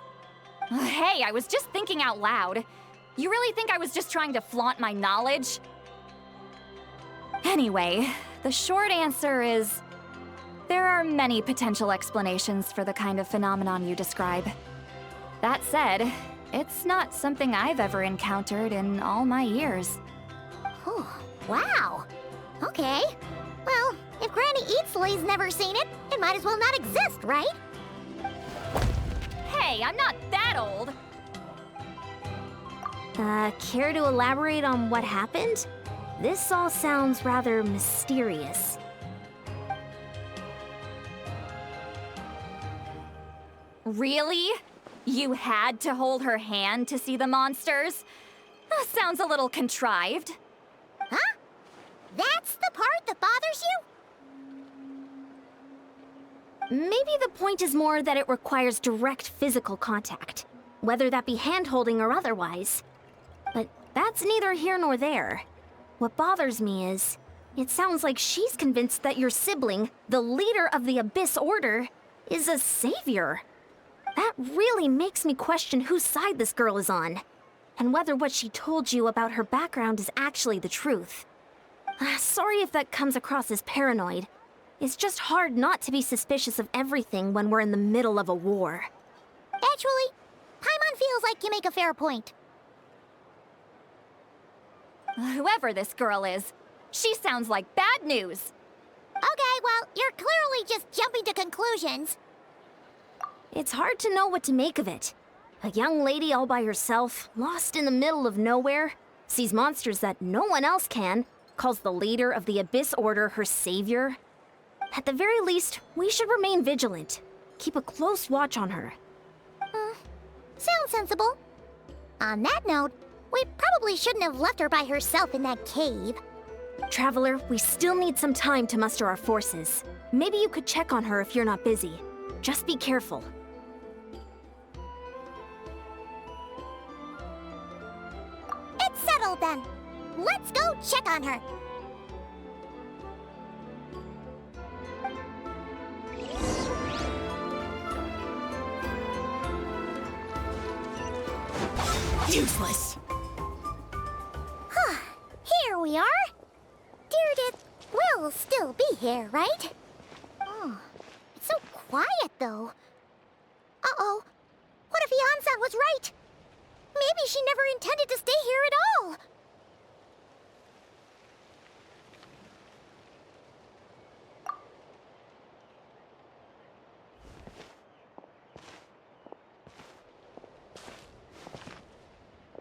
Hey, I was just thinking out loud. You really think I was just trying to flaunt my knowledge? Anyway, the short answer is... there are many potential explanations for the kind of phenomenon you describe. That said, it's not something I've ever encountered in all my years. Oh, wow. Okay. Well, if Granny Eatsley's never seen it, it might as well not exist, right? Hey, I'm not that old! Care to elaborate on what happened? This all sounds rather mysterious. Really? You had to hold her hand to see the monsters? Sounds a little contrived. Huh? That's the part that bothers you? Maybe the point is more that it requires direct physical contact, whether that be hand-holding or otherwise. But that's neither here nor there. What bothers me is, it sounds like she's convinced that your sibling, the leader of the Abyss Order, is a savior. That really makes me question whose side this girl is on, and whether what she told you about her background is actually the truth. Sorry if that comes across as paranoid. It's just hard not to be suspicious of everything when we're in the middle of a war. Actually, Paimon feels like you make a fair point. Whoever this girl is, she sounds like bad news. Okay, well, you're clearly just jumping to conclusions. It's hard to know what to make of it. A young lady all by herself, lost in the middle of nowhere, sees monsters that no one else can, calls the leader of the Abyss Order her savior. At the very least, we should remain vigilant. Keep a close watch on her. Sounds sensible. On that note, we probably shouldn't have left her by herself in that cave. Traveler, we still need some time to muster our forces. Maybe you could check on her if you're not busy. Just be careful. It's settled then. Let's go check on her. Useless. Here we are. Deirdre will still be here, right? Oh, it's so quiet though. Uh-oh. What if Yansan was right? Maybe she never intended to stay here at all.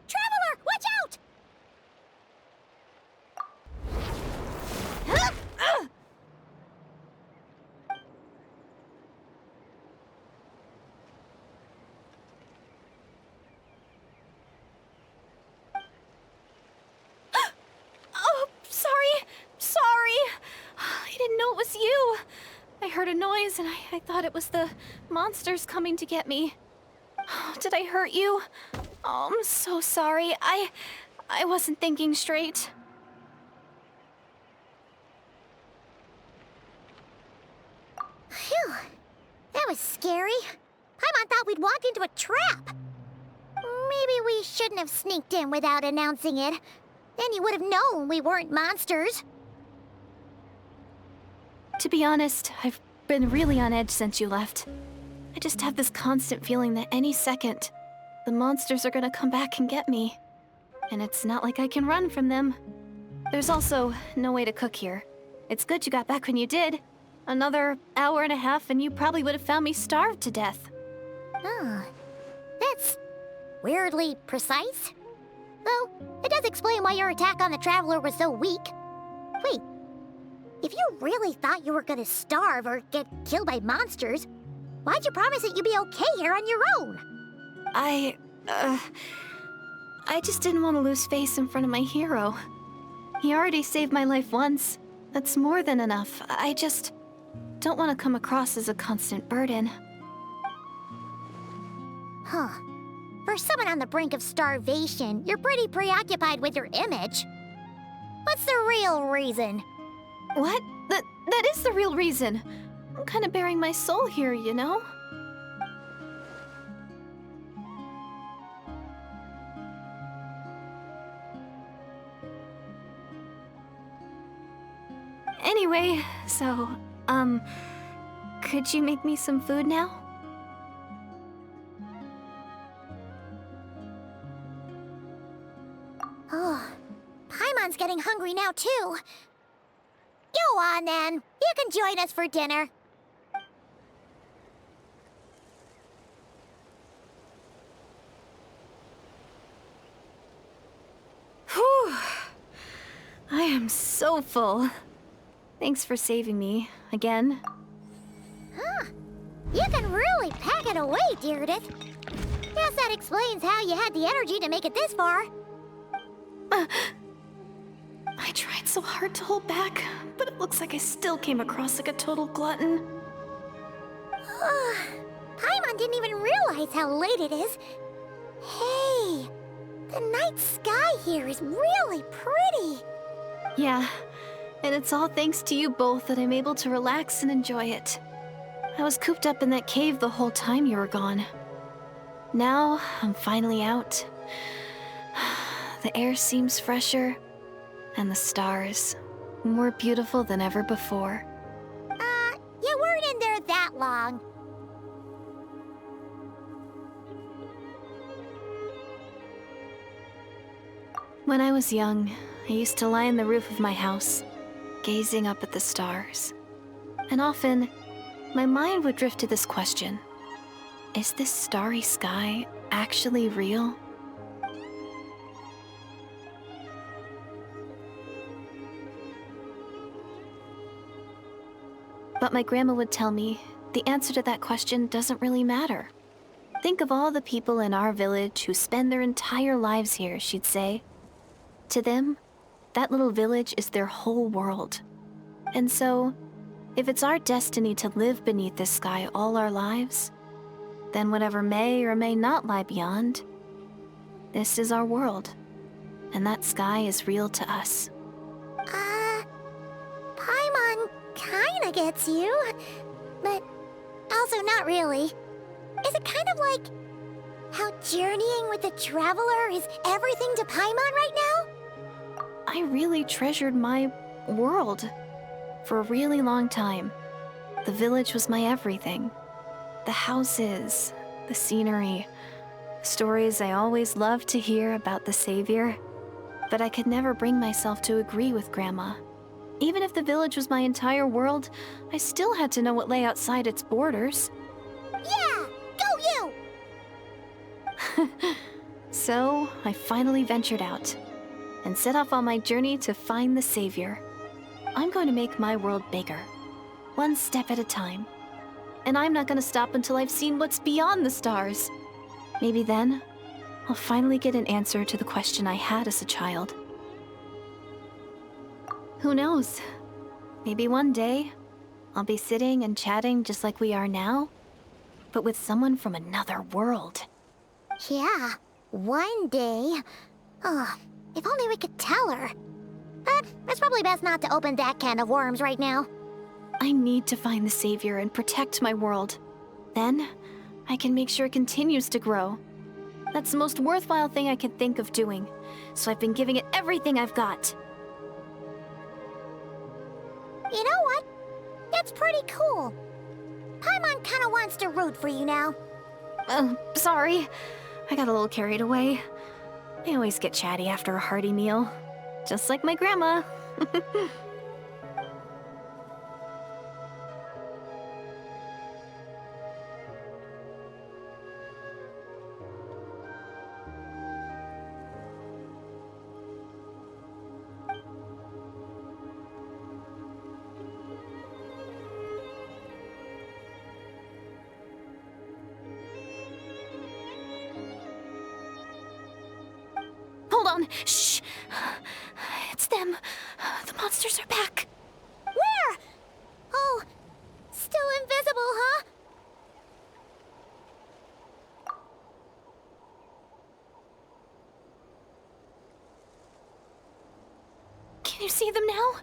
Traveler, watch out! Oh, sorry. I didn't know it was you. I heard a noise and I thought it was the monsters coming to get me. Did I hurt you? Oh, I'm so sorry. I wasn't thinking straight. Phew. That was scary. Paimon thought we'd walked into a trap. Maybe we shouldn't have sneaked in without announcing it. Then you would have known we weren't monsters. To be honest, I've been really on edge since you left. I just have this constant feeling that any second, the monsters are gonna come back and get me. And it's not like I can run from them. There's also no way to cook here. It's good you got back when you did. Another hour and a half and you probably would have found me starved to death. Oh, that's weirdly precise. Though, it does explain why your attack on the Traveler was so weak. Wait, if you really thought you were gonna starve or get killed by monsters, why'd you promise that you'd be okay here on your own? I just didn't want to lose face in front of my hero. He already saved my life once. That's more than enough. I just don't want to come across as a constant burden. Huh. For someone on the brink of starvation, you're pretty preoccupied with your image. What's the real reason? What? That is the real reason. I'm kind of bearing my soul here, you know? Anyway, so, could you make me some food now? Oh, Paimon's getting hungry now too. Go on then. You can join us for dinner. Whew. I am so full. Thanks for saving me, again. Huh. You can really pack it away, Deirdre. Guess that explains how you had the energy to make it this far. I tried so hard to hold back, but it looks like I still came across like a total glutton. Paimon didn't even realize how late it is. Hey, the night sky here is really pretty. Yeah, and it's all thanks to you both that I'm able to relax and enjoy it. I was cooped up in that cave the whole time you were gone. Now, I'm finally out. The air seems fresher, and the stars more beautiful than ever before. You weren't in there that long. When I was young, I used to lie on the roof of my house, gazing up at the stars. And often, my mind would drift to this question. Is this starry sky actually real? But my grandma would tell me the answer to that question doesn't really matter. Think of all the people in our village who spend their entire lives here, she'd say. To them, that little village is their whole world. And so, if it's our destiny to live beneath this sky all our lives, then whatever may or may not lie beyond, this is our world. And that sky is real to us. Paimon kinda gets you, but also not really. Is it kind of like how journeying with the Traveler is everything to Paimon right now? I really treasured my world for a really long time. The village was my everything. The houses, the scenery, stories I always loved to hear about the Savior. But I could never bring myself to agree with Grandma. Even if the village was my entire world, I still had to know what lay outside its borders. Yeah! Go you! So, I finally ventured out and set off on my journey to find the Savior. I'm going to make my world bigger, one step at a time. And I'm not going to stop until I've seen what's beyond the stars. Maybe then, I'll finally get an answer to the question I had as a child. Who knows? Maybe one day, I'll be sitting and chatting just like we are now, but with someone from another world. Yeah, one day. Oh, if only we could tell her. But it's probably best not to open that can of worms right now. I need to find the Savior and protect my world. Then, I can make sure it continues to grow. That's the most worthwhile thing I could think of doing, so I've been giving it everything I've got. You know what? That's pretty cool. Paimon kinda wants to root for you now. Sorry. I got a little carried away. I always get chatty after a hearty meal. Just like my grandma. Hold on. Shh. It's them. The monsters are back. Where? Oh, still invisible, huh? Can you see them now?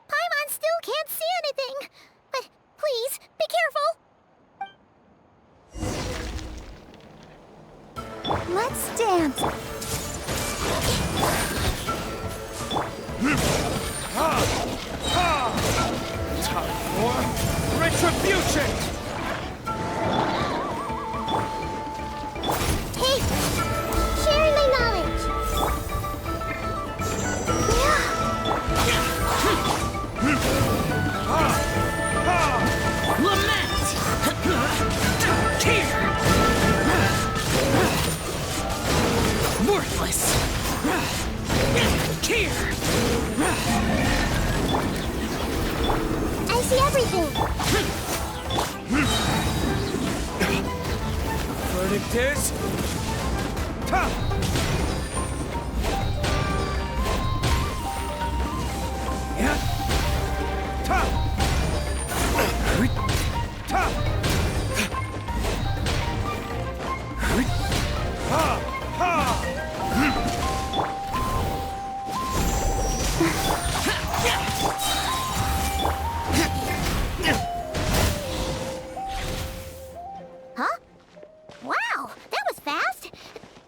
Paimon still can't see anything. But please, be careful. Let's dance. Time for retribution! Hey, sharing my knowledge. Lament! Here! Worthless! Here! I see everything. Verdict is... Huh? Wow, that was fast.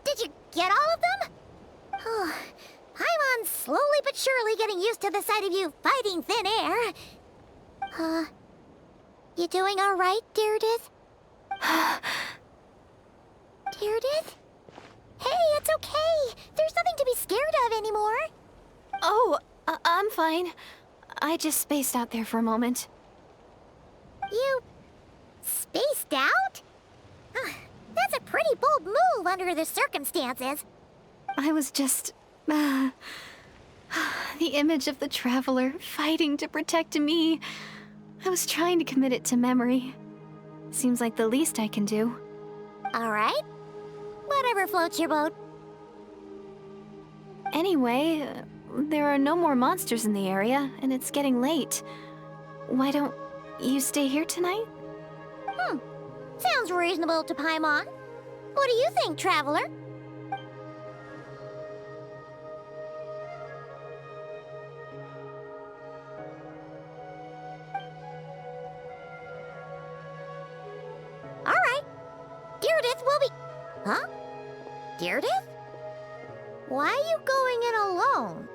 Did you get all of them? Oh, Paimon's slowly but surely getting used to the sight of you fighting thin air. You doing all right, Deirdith? Deirdith? Hey, it's okay. There's nothing to be scared of anymore. Oh, I'm fine. I just spaced out there for a moment. You spaced out? That's a pretty bold move under the circumstances. I was just... the image of the Traveler fighting to protect me. I was trying to commit it to memory. Seems like the least I can do. All right. Whatever floats your boat. Anyway, there are no more monsters in the area, and it's getting late. Why don't you stay here tonight? Sounds reasonable to Paimon. What do you think, Traveler? All right. Deirdith will be... Huh? Deirdith? Why are you going in alone?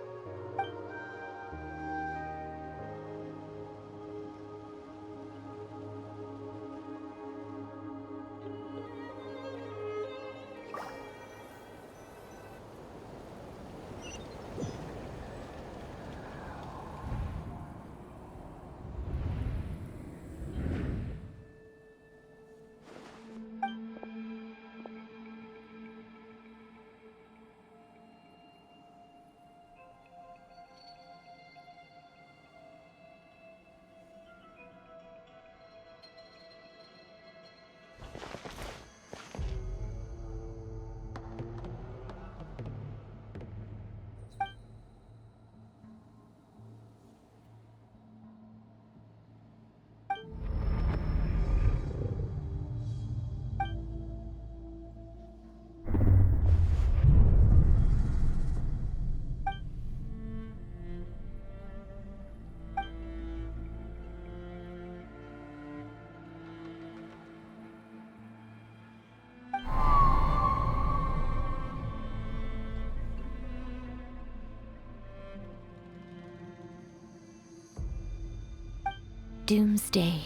Doomsday.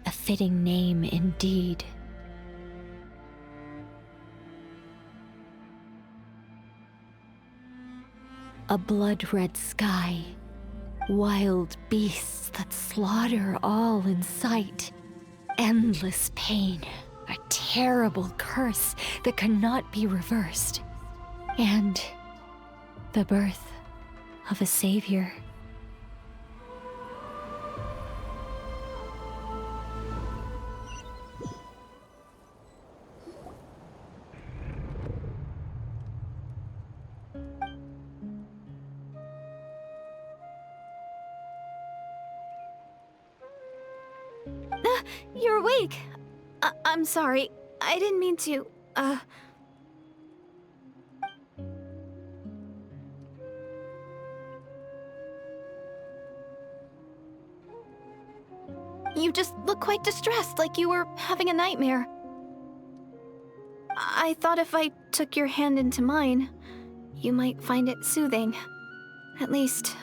A fitting name indeed. A blood-red sky. Wild beasts that slaughter all in sight. Endless pain. A terrible curse that cannot be reversed. And the birth of a savior. You're awake. I'm sorry. I didn't mean to, You just look quite distressed, like you were having a nightmare. I thought if I took your hand into mine, you might find it soothing. At least,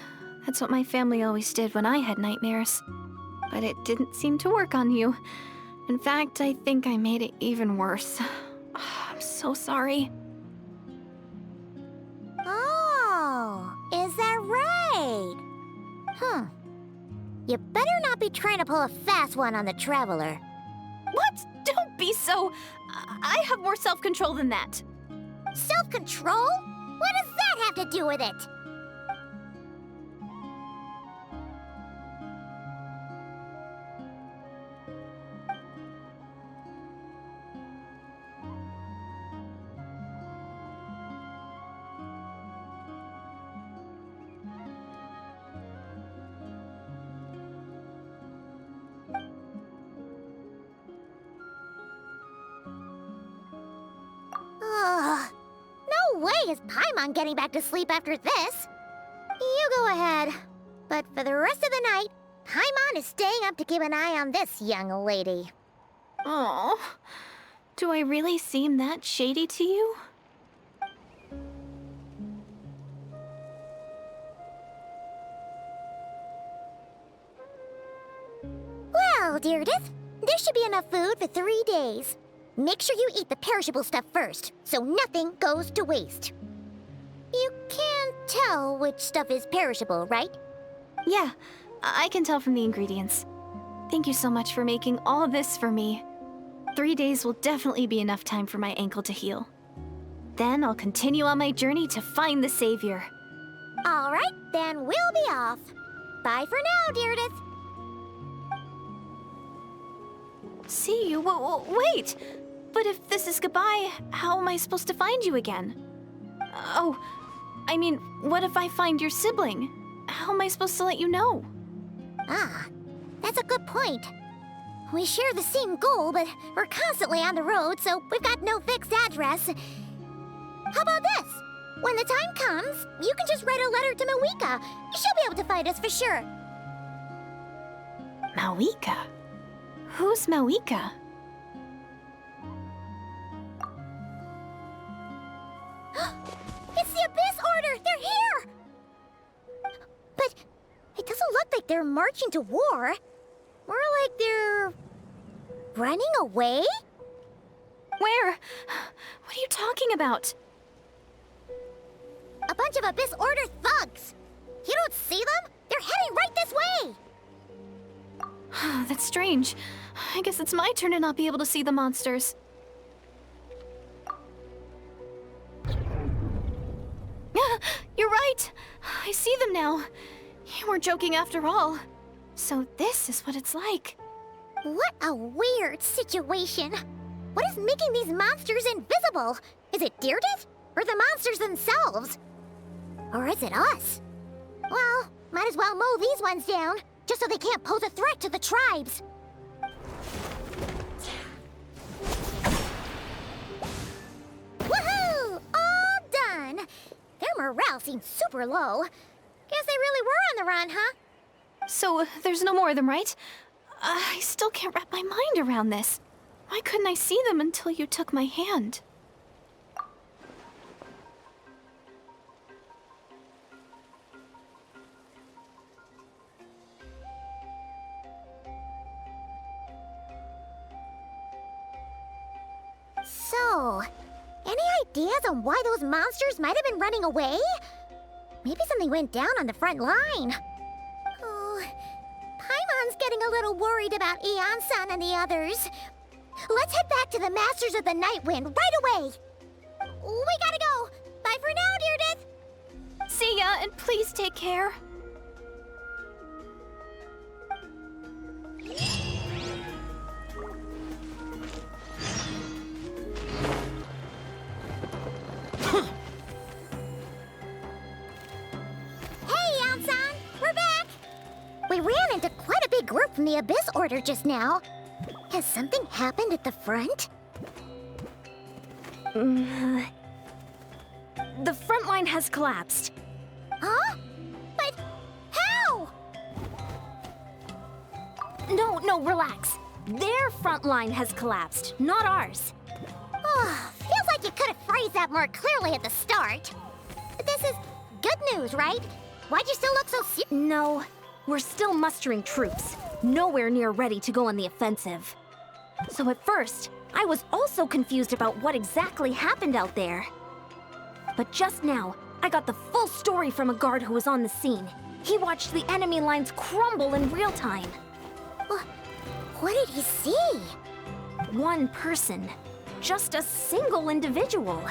that's what my family always did when I had nightmares. But it didn't seem to work on you. In fact, I think I made it even worse. I'm so sorry. Oh, is that right? You better not be trying to pull a fast one on the Traveler. What? Don't be so... I have more self-control than that. Self-control? What does that have to do with it? No way is Paimon getting back to sleep after this. You go ahead. But for the rest of the night, Paimon is staying up to keep an eye on this young lady. Oh, do I really seem that shady to you? Well, Deardith, there should be enough food for 3 days. Make sure you eat the perishable stuff first, so nothing goes to waste. You can't tell which stuff is perishable, right? Yeah, I can tell from the ingredients. Thank you so much for making all this for me. 3 days will definitely be enough time for my ankle to heal. Then I'll continue on my journey to find the Savior. All right, then we'll be off. Bye for now, Deardith. See you? Wait! But if this is goodbye, how am I supposed to find you again? Oh, I mean, what if I find your sibling? How am I supposed to let you know? Ah, that's a good point. We share the same goal, but we're constantly on the road, so we've got no fixed address. How about this? When the time comes, you can just write a letter to Mawika. She'll be able to find us for sure. Mawika? Who's Mawika? It's the Abyss Order! They're here! But it doesn't look like they're marching to war. More like they're running away? Where? What are you talking about? A bunch of Abyss Order thugs. You don't see them? They're heading right this way. That's strange. I guess it's my turn to not be able to see the monsters. You're right! I see them now. You weren't joking after all. So this is what it's like. What a weird situation. What is making these monsters invisible? Is it Deardith? Or the monsters themselves? Or is it us? Well, might as well mow these ones down, just so they can't pose a threat to the tribes. Woohoo! All done! Their morale seems super low. Guess they really were on the run, huh? So there's no more of them, right? I still can't wrap my mind around this. Why couldn't I see them until you took my hand? So, any ideas on why those monsters might have been running away? Maybe something went down on the front line. Oh, Paimon's getting a little worried about Eon-san and the others. Let's head back to the Masters of the Night Wind right away. We gotta go. Bye for now, Deardith. See ya, and please take care. We ran into quite a big group from the Abyss Order just now. Has something happened at the front? The front line has collapsed. Huh? But how? No, relax. Their front line has collapsed, not ours. Oh, feels like you could have phrased that more clearly at the start. But this is good news, right? Why'd you still look so serious? No, we're still mustering troops, nowhere near ready to go on the offensive. So at first, I was also confused about what exactly happened out there. But just now, I got the full story from a guard who was on the scene. He watched the enemy lines crumble in real time. What did he see? One person. Just a single individual.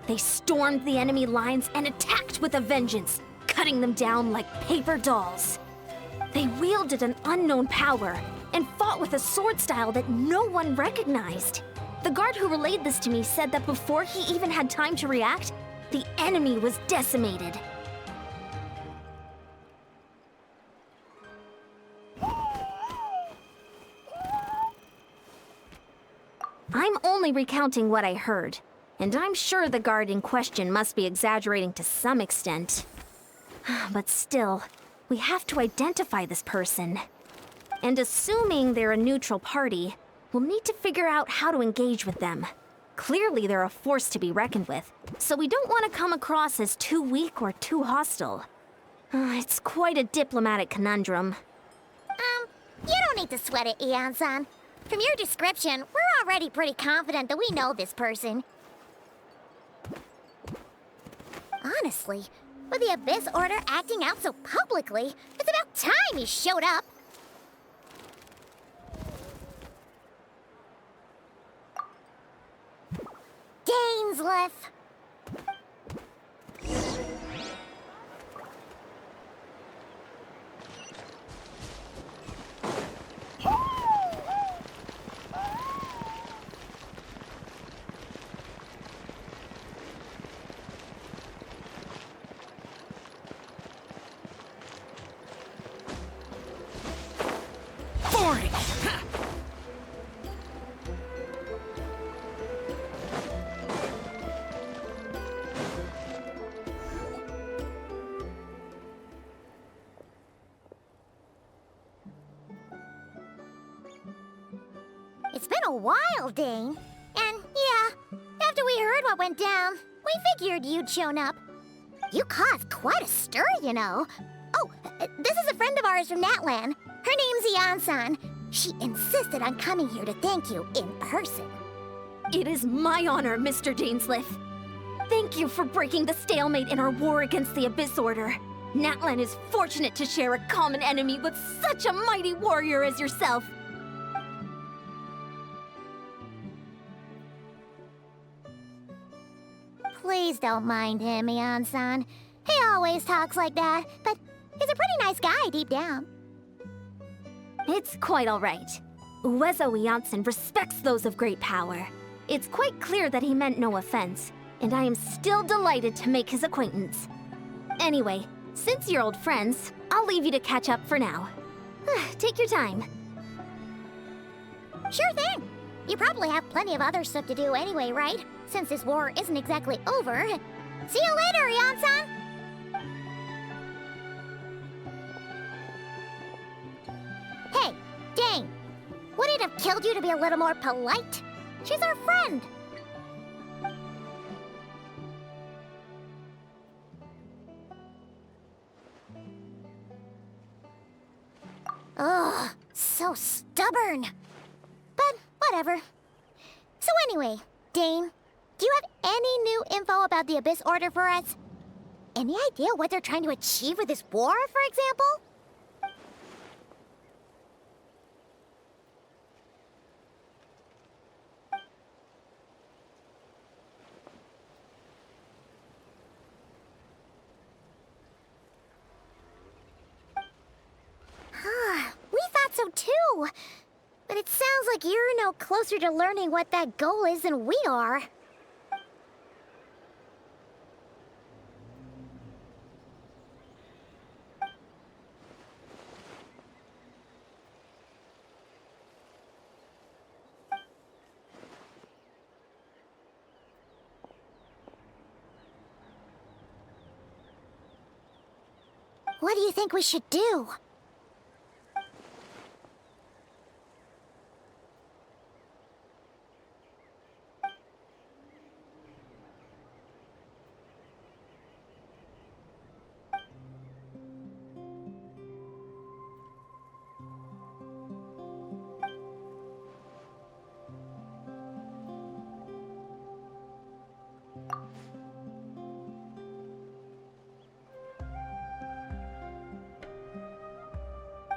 They stormed the enemy lines and attacked with a vengeance, cutting them down like paper dolls. They wielded an unknown power and fought with a sword style that no one recognized. The guard who relayed this to me said that before he even had time to react, the enemy was decimated. I'm only recounting what I heard, and I'm sure the guard in question must be exaggerating to some extent. But still, we have to identify this person. And assuming they're a neutral party, we'll need to figure out how to engage with them. Clearly they're a force to be reckoned with, so we don't want to come across as too weak or too hostile. It's quite a diplomatic conundrum. You don't need to sweat it, Ian-san. From your description, we're already pretty confident that we know this person. Honestly, with the Abyss Order acting out so publicly, it's about time he showed up. Dainsleif. It's been a while, Dane. And yeah, after we heard what went down, we figured you'd shown up. You caused quite a stir, you know. Oh, this is a friend of ours from Natlan. Her name's Ian-san. She insisted on coming here to thank you in person. It is my honor, Mr. Dainsleif. Thank you for breaking the stalemate in our war against the Abyss Order. Natlan is fortunate to share a common enemy with such a mighty warrior as yourself. Please don't mind him, Ian-san. He always talks like that, but he's a pretty nice guy deep down. It's quite all right. Uezo Iansen respects those of great power. It's quite clear that he meant no offense, and I am still delighted to make his acquaintance. Anyway, since you're old friends, I'll leave you to catch up for now. Take your time. Sure thing. You probably have plenty of other stuff to do anyway, right? Since this war isn't exactly over. See you later, Ian-san! Hey, Dane! Would it have killed you to be a little more polite? She's our friend! Ugh, so stubborn. But whatever. So anyway, Dane, do you have any new info about the Abyss Order for us? Any idea what they're trying to achieve with this war, for example? We thought so too. But it sounds like you're no closer to learning what that goal is than we are. What do you think we should do?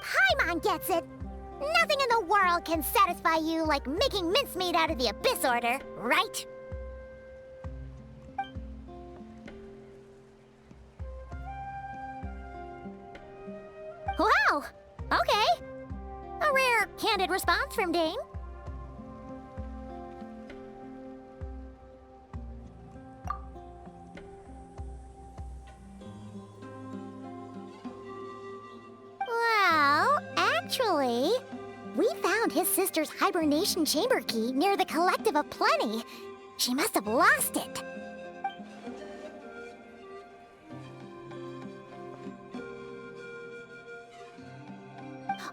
Paimon gets it. Nothing in the world can satisfy you like making mincemeat out of the Abyss Order, right? Wow, okay. A rare, candid response from Dane. Well, actually, we found his sister's hibernation chamber key near the Collective of Plenty. She must have lost it.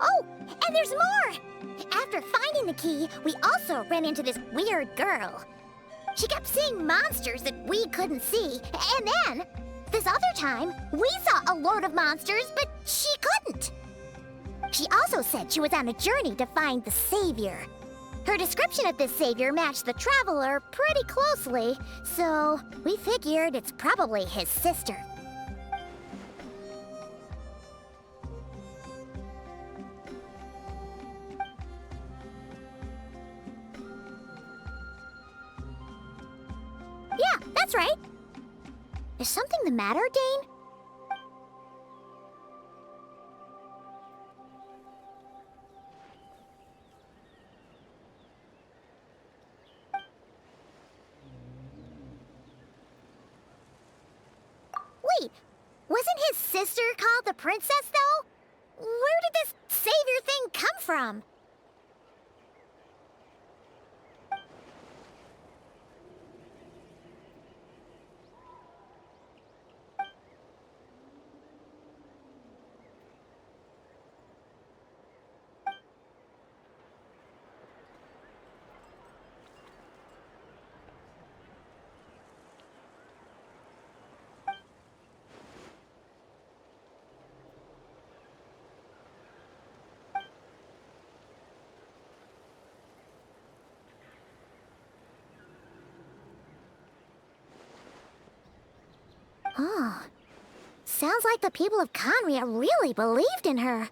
Oh, and there's more! After finding the key, we also ran into this weird girl. She kept seeing monsters that we couldn't see, and then, this other time, we saw a load of monsters, but she couldn't. She also said she was on a journey to find the Savior. Her description of this Savior matched the Traveler pretty closely, so we figured it's probably his sister. Yeah, that's right. Is something the matter, Dane? Wait, wasn't his sister called the Princess, though? Where did this Savior thing come from? Oh, sounds like the people of Conria really believed in her.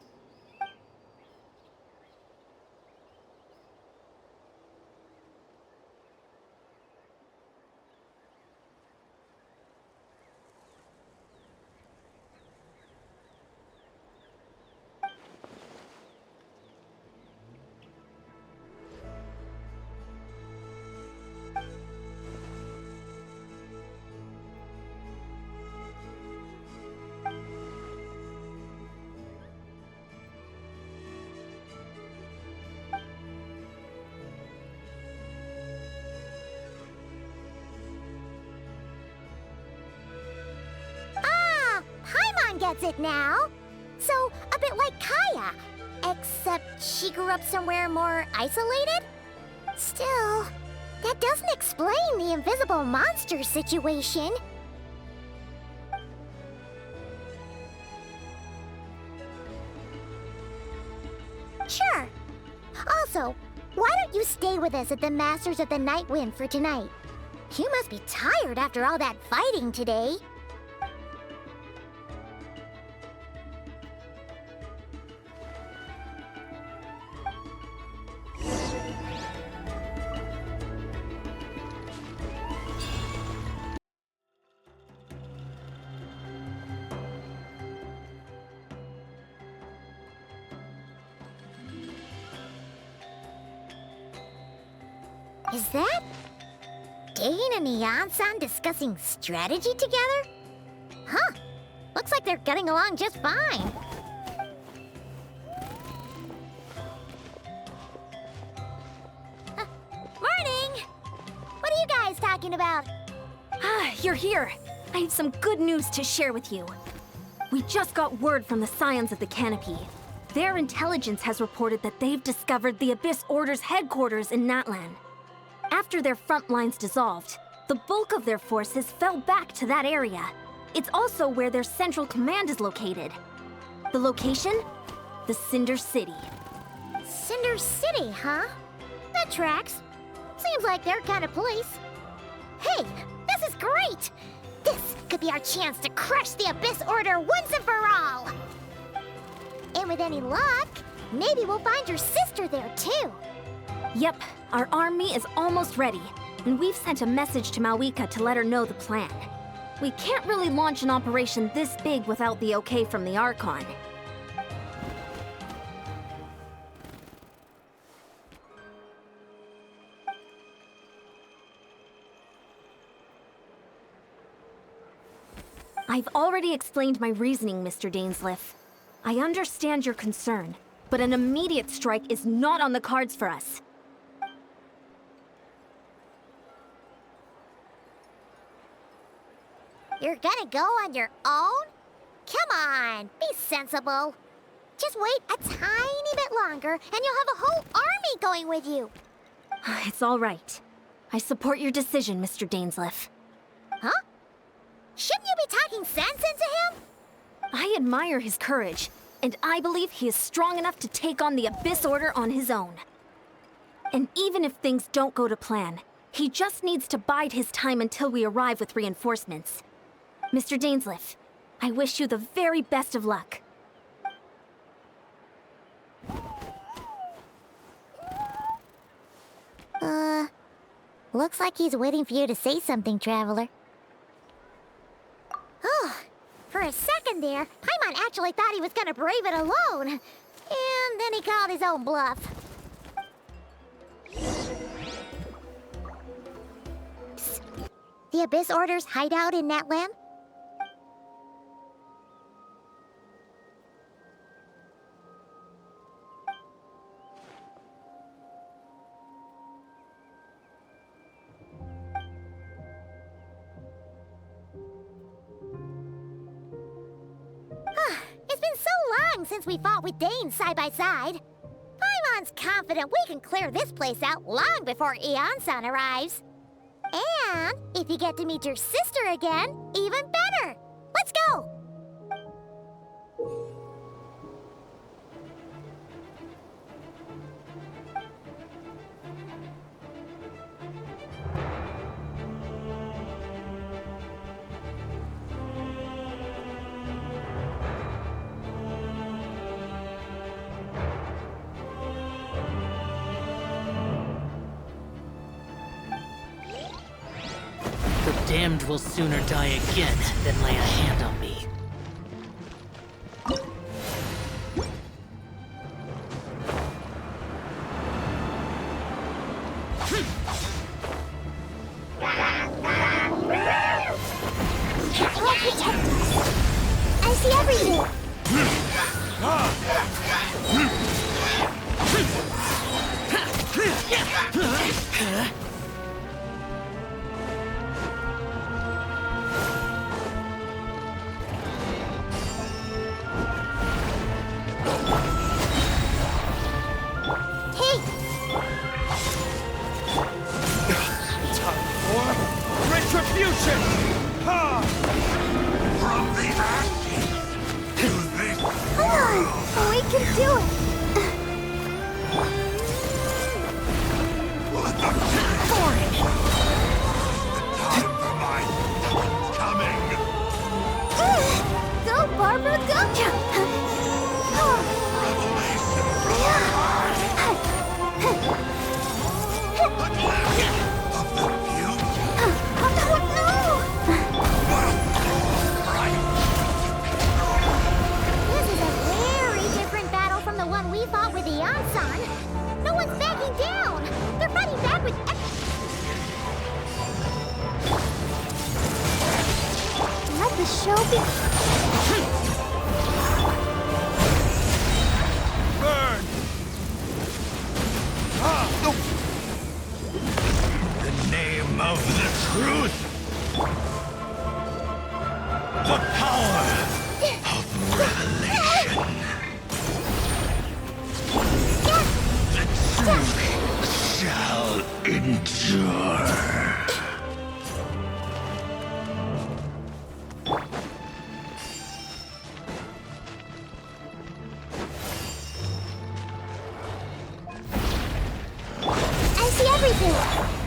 Gets it now. So, a bit like Kaya, except she grew up somewhere more isolated? Still, that doesn't explain the invisible monster situation. Sure. Also, why don't you stay with us at the Masters of the Night Wind for tonight? You must be tired after all that fighting today. Is that Dane and Neon-san discussing strategy together? Huh. Looks like they're getting along just fine. Morning! What are you guys talking about? Ah, you're here. I have some good news to share with you. We just got word from the Scions of the Canopy. Their intelligence has reported that they've discovered the Abyss Order's headquarters in Natlan. After their front lines dissolved, the bulk of their forces fell back to that area. It's also where their central command is located. The location? The Cinder City. Cinder City, huh? That tracks. Seems like their kind of place. Hey, this is great! This could be our chance to crush the Abyss Order once and for all! And with any luck, maybe we'll find your sister there too. Yep, our army is almost ready, and we've sent a message to Mawika to let her know the plan. We can't really launch an operation this big without the okay from the Archon. I've already explained my reasoning, Mr. Dainsleif. I understand your concern, but an immediate strike is not on the cards for us. You're gonna go on your own? Come on, be sensible. Just wait a tiny bit longer and you'll have a whole army going with you. It's all right. I support your decision, Mr. Dainsleif. Huh? Shouldn't you be talking sense into him? I admire his courage, And I believe he is strong enough to take on the Abyss Order on his own. And even if things don't go to plan, he just needs to bide his time until we arrive with reinforcements. Mr. Dainsleif, I wish you the very best of luck. Looks like he's waiting for you to say something, Traveler. Oh, for a second there, Paimon actually thought he was gonna brave it alone. And then he called his own bluff. Psst. The Abyss Order's hideout in Natlam? Since we fought with Dane side by side. Paimon's confident we can clear this place out long before Eon-san arrives. And if you get to meet your sister again, even better. Let's go! Damned will sooner die again than lay a hand on me. I see everything!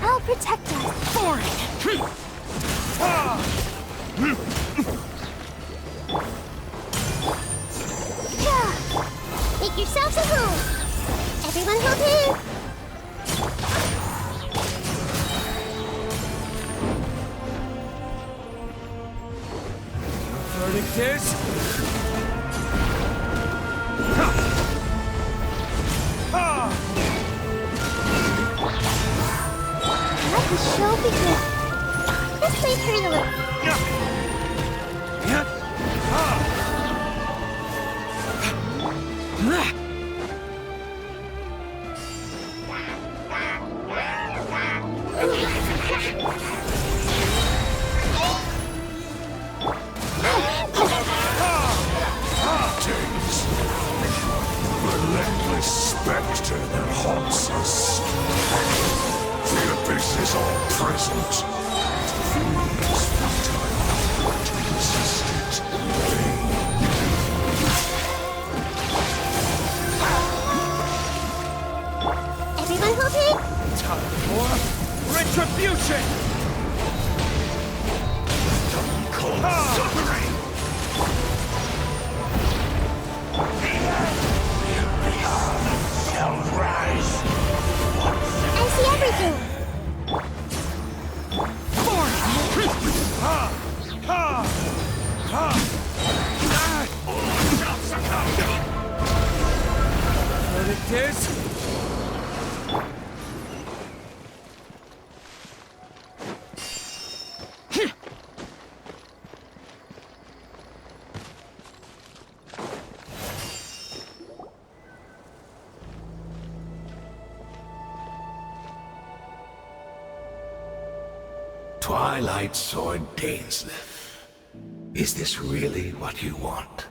I'll protect us. Make yourselves a home. Everyone hold hands. Verdict is... Let the show begin. Let's play her a little. Relentless spectre that haunts us. The abyss is all present. It's futile to resist it. Retribution! Cold suffering! The abyss shall rise! I see everything! What it is? Twilight Sword Dainsleif. Is this really what you want?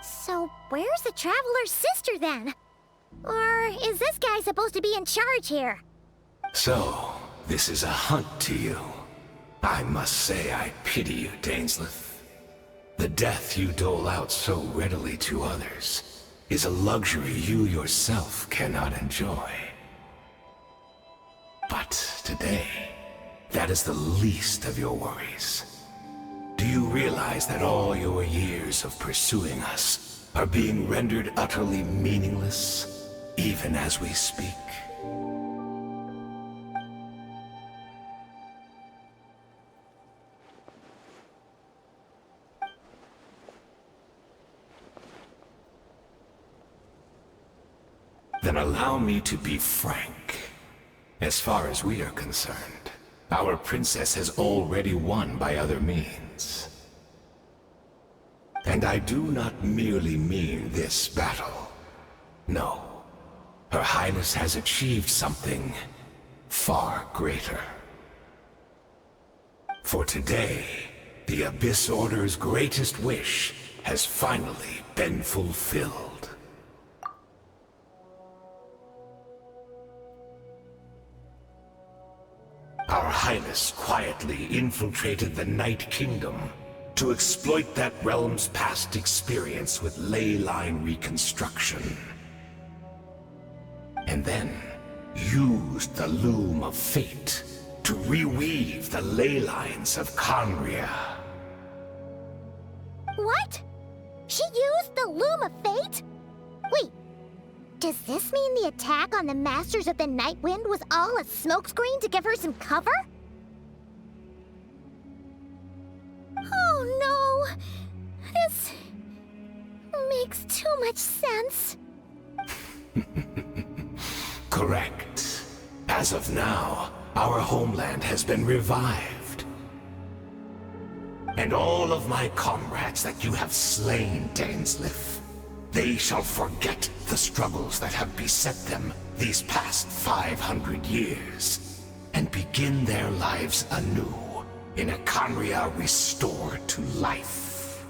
So, where's the Traveler's sister then? Or is this guy supposed to be in charge here? So, this is a hunt to you. I must say I pity you, Dainsleif. The death you dole out so readily to others is a luxury you yourself cannot enjoy. But today, that is the least of your worries. Do you realize that all your years of pursuing us are being rendered utterly meaningless, even as we speak? Then allow me to be frank. As far as we are concerned, our princess has already won by other means. And I do not merely mean this battle. No. Her Highness has achieved something far greater. For today, the Abyss Order's greatest wish has finally been fulfilled. Our Highness quietly infiltrated the Night Kingdom to exploit that realm's past experience with ley line reconstruction. And then used the Loom of Fate to reweave the ley lines of Conria. What? She used the Loom of Fate? Wait, does this mean the attack on the Masters of the Night Wind was all a smokescreen to give her some cover? Oh no! This makes too much sense. Correct. As of now, our homeland has been revived. And all of my comrades that you have slain, Dainsleif, they shall forget the struggles that have beset them these past 500 years, and begin their lives anew in a Conria restored to life.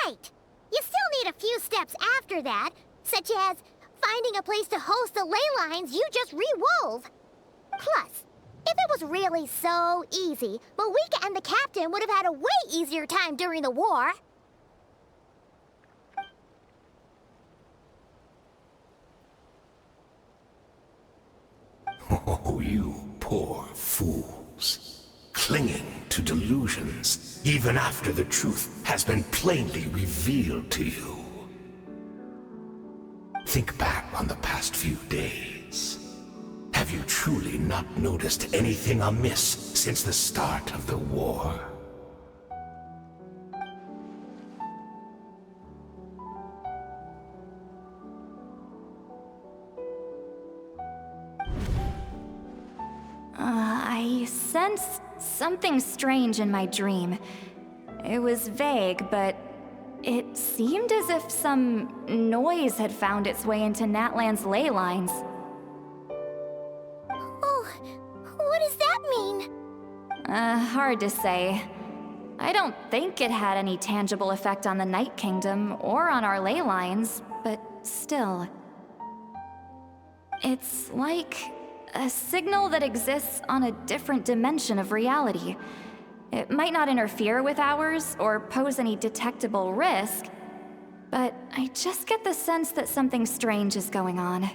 Right! You still need a few steps after that, such as finding a place to host the ley lines you just rewove. Plus, if it was really so easy, Moeka and the captain would have had a way easier time during the war. Oh, you poor fools. Clinging to delusions, even after the truth has been plainly revealed to you. Think back on the past few days. Have you truly not noticed anything amiss since the start of the war? I sensed something strange in my dream. It was vague, but it seemed as if some noise had found its way into Natlan's ley lines. Oh, what does that mean? Hard to say. I don't think it had any tangible effect on the Night Kingdom or on our ley lines, but still. It's like a signal that exists on a different dimension of reality. It might not interfere with ours or pose any detectable risk, but I just get the sense that something strange is going on.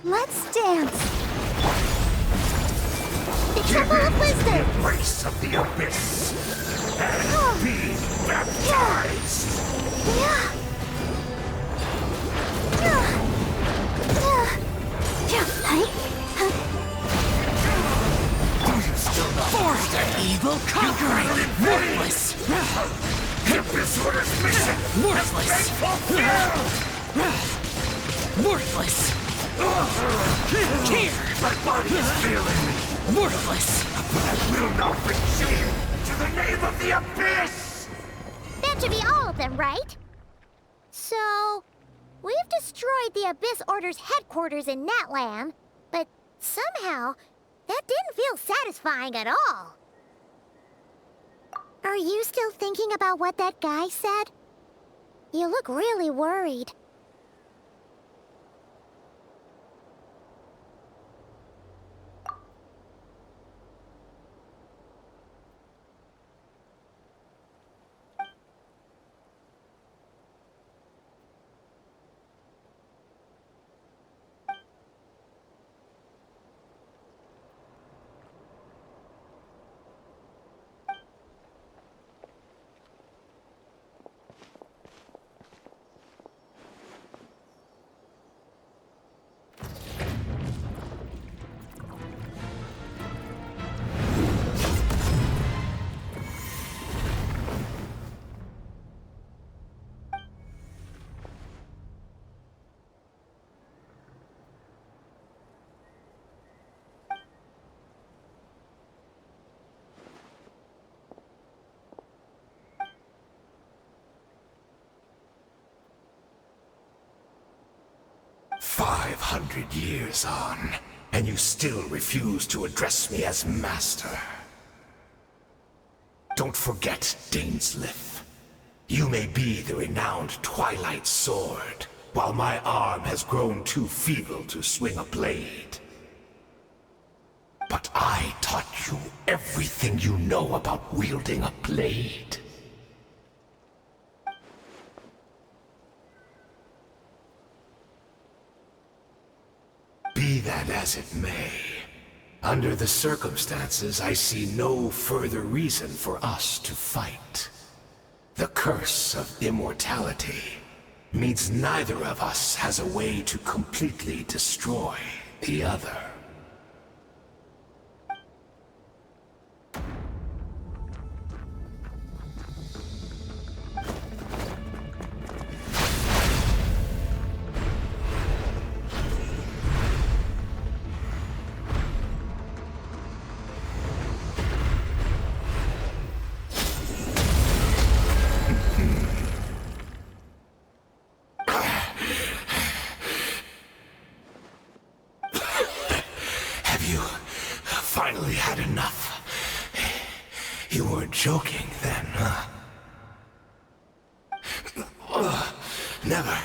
Let's dance! The Temple of Wisdom! Embrace of the abyss and be baptized. Force and evil conquering! Worthless! Episode's mission Worthless! has been fulfilled! Worthless! Here! My body is failing. Worthless! But I will not retreat to the name of the abyss! That should be all of them, right? So, we've destroyed the Abyss Order's headquarters in Natlan, but somehow, that didn't feel satisfying at all. Are you still thinking about what that guy said? You look really worried. "500 years on, and you still refuse to address me as master. Don't forget, Dainsleif. You may be the renowned Twilight Sword, while my arm has grown too feeble to swing a blade. But I taught you everything you know about wielding a blade. Be that as it may, under the circumstances, I see no further reason for us to fight. The curse of immortality means neither of us has a way to completely destroy the other. enough. You were joking then, huh? Never,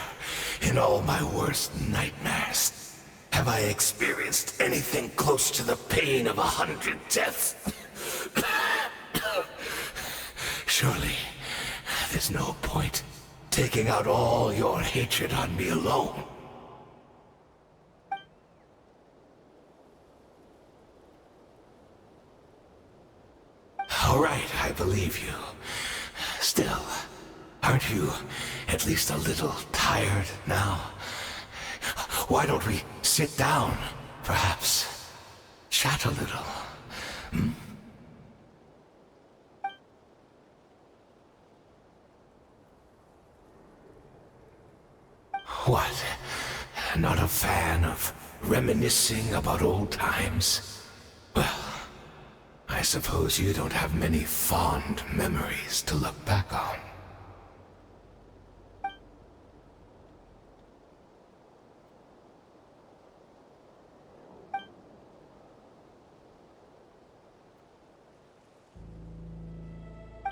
in all my worst nightmares, have I experienced anything close to the pain of 100 deaths. Surely, there's no point taking out all your hatred on me alone. All right, I believe you. Still, aren't you at least a little tired now? Why don't we sit down, perhaps? Chat a little. Hmm? What? Not a fan of reminiscing about old times? Well, I suppose you don't have many fond memories to look back on.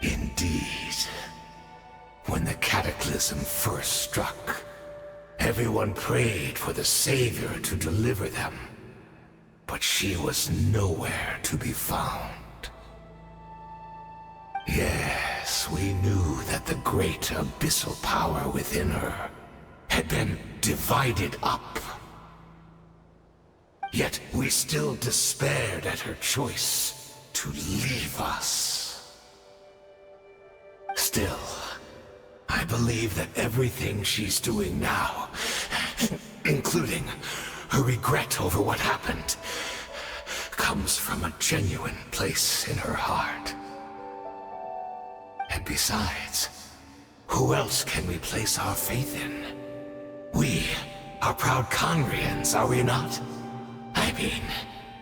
Indeed. When the cataclysm first struck, everyone prayed for the Savior to deliver them. But she was nowhere to be found. Yes, we knew that the great abyssal power within her had been divided up. Yet we still despaired at her choice to leave us. Still, I believe that everything she's doing now, including her regret over what happened, comes from a genuine place in her heart. And besides, who else can we place our faith in? We are proud Conrians, are we not? I mean,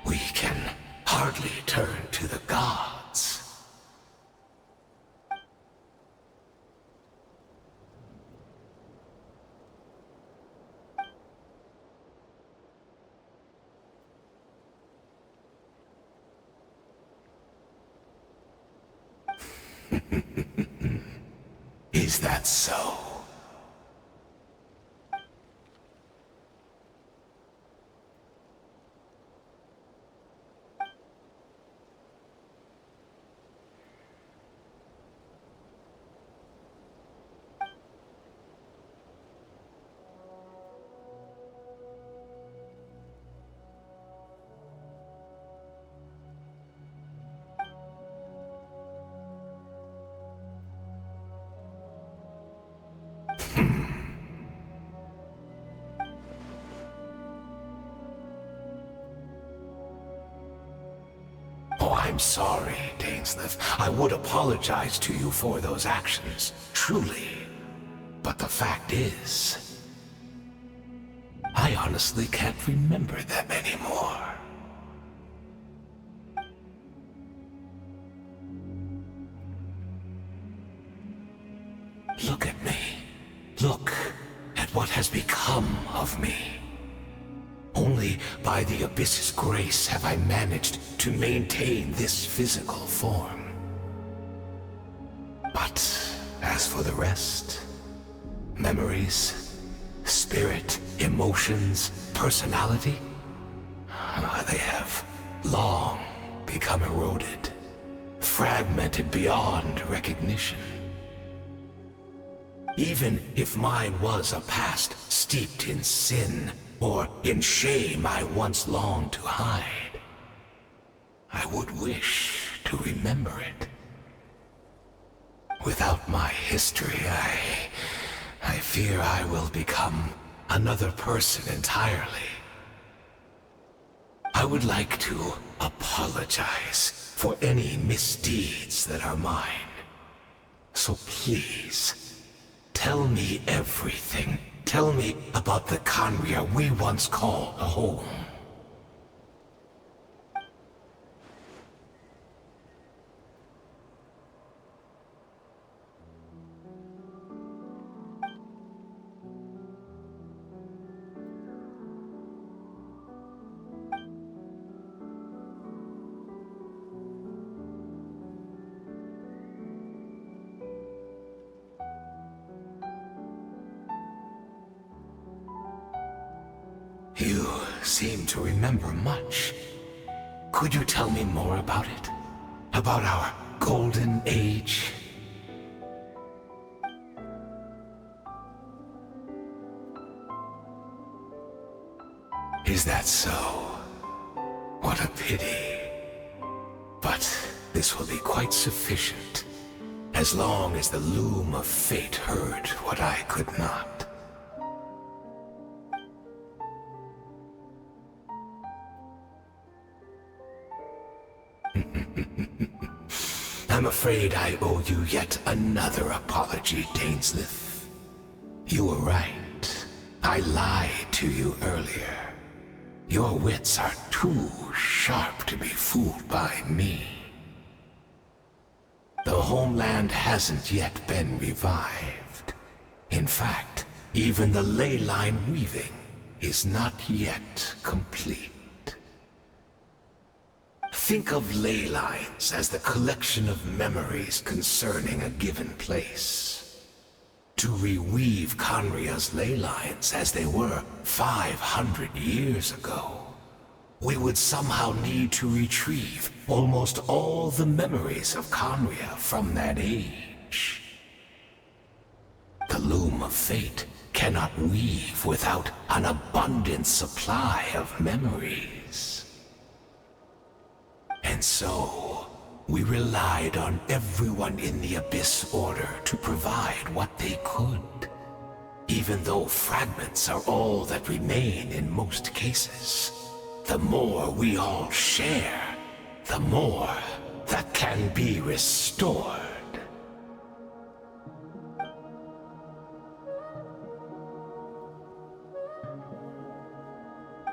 we can hardly turn to the gods. Is that so? I'm sorry, Dainsleif. I would apologize to you for those actions, truly. But the fact is, I honestly can't remember them anymore. Look at me. Look at what has become of me. Only by the Abyss's grace have I managed to maintain this physical form. But as for the rest, memories, spirit, emotions, personality, they have long become eroded, fragmented beyond recognition. Even if mine was a past steeped in sin, or in shame I once longed to hide, I would wish to remember it. Without my history, I fear I will become another person entirely. I would like to apologize for any misdeeds that are mine. So please, tell me everything. Tell me about the Conria we once called a home. You seem to remember much. Could you tell me more about it? About our golden age? Is that so? What a pity. But this will be quite sufficient, as long as the loom of fate heard what I could not. I'm afraid I owe you yet another apology, Dainsleif. You were right. I lied to you earlier. Your wits are too sharp to be fooled by me. The homeland hasn't yet been revived. In fact, even the ley line weaving is not yet complete. Think of ley lines as the collection of memories concerning a given place. To reweave Conria's ley lines as they were 500 years ago, we would somehow need to retrieve almost all the memories of Conria from that age. The loom of fate cannot weave without an abundant supply of memories. And so, we relied on everyone in the Abyss Order to provide what they could. Even though fragments are all that remain in most cases, the more we all share, the more that can be restored.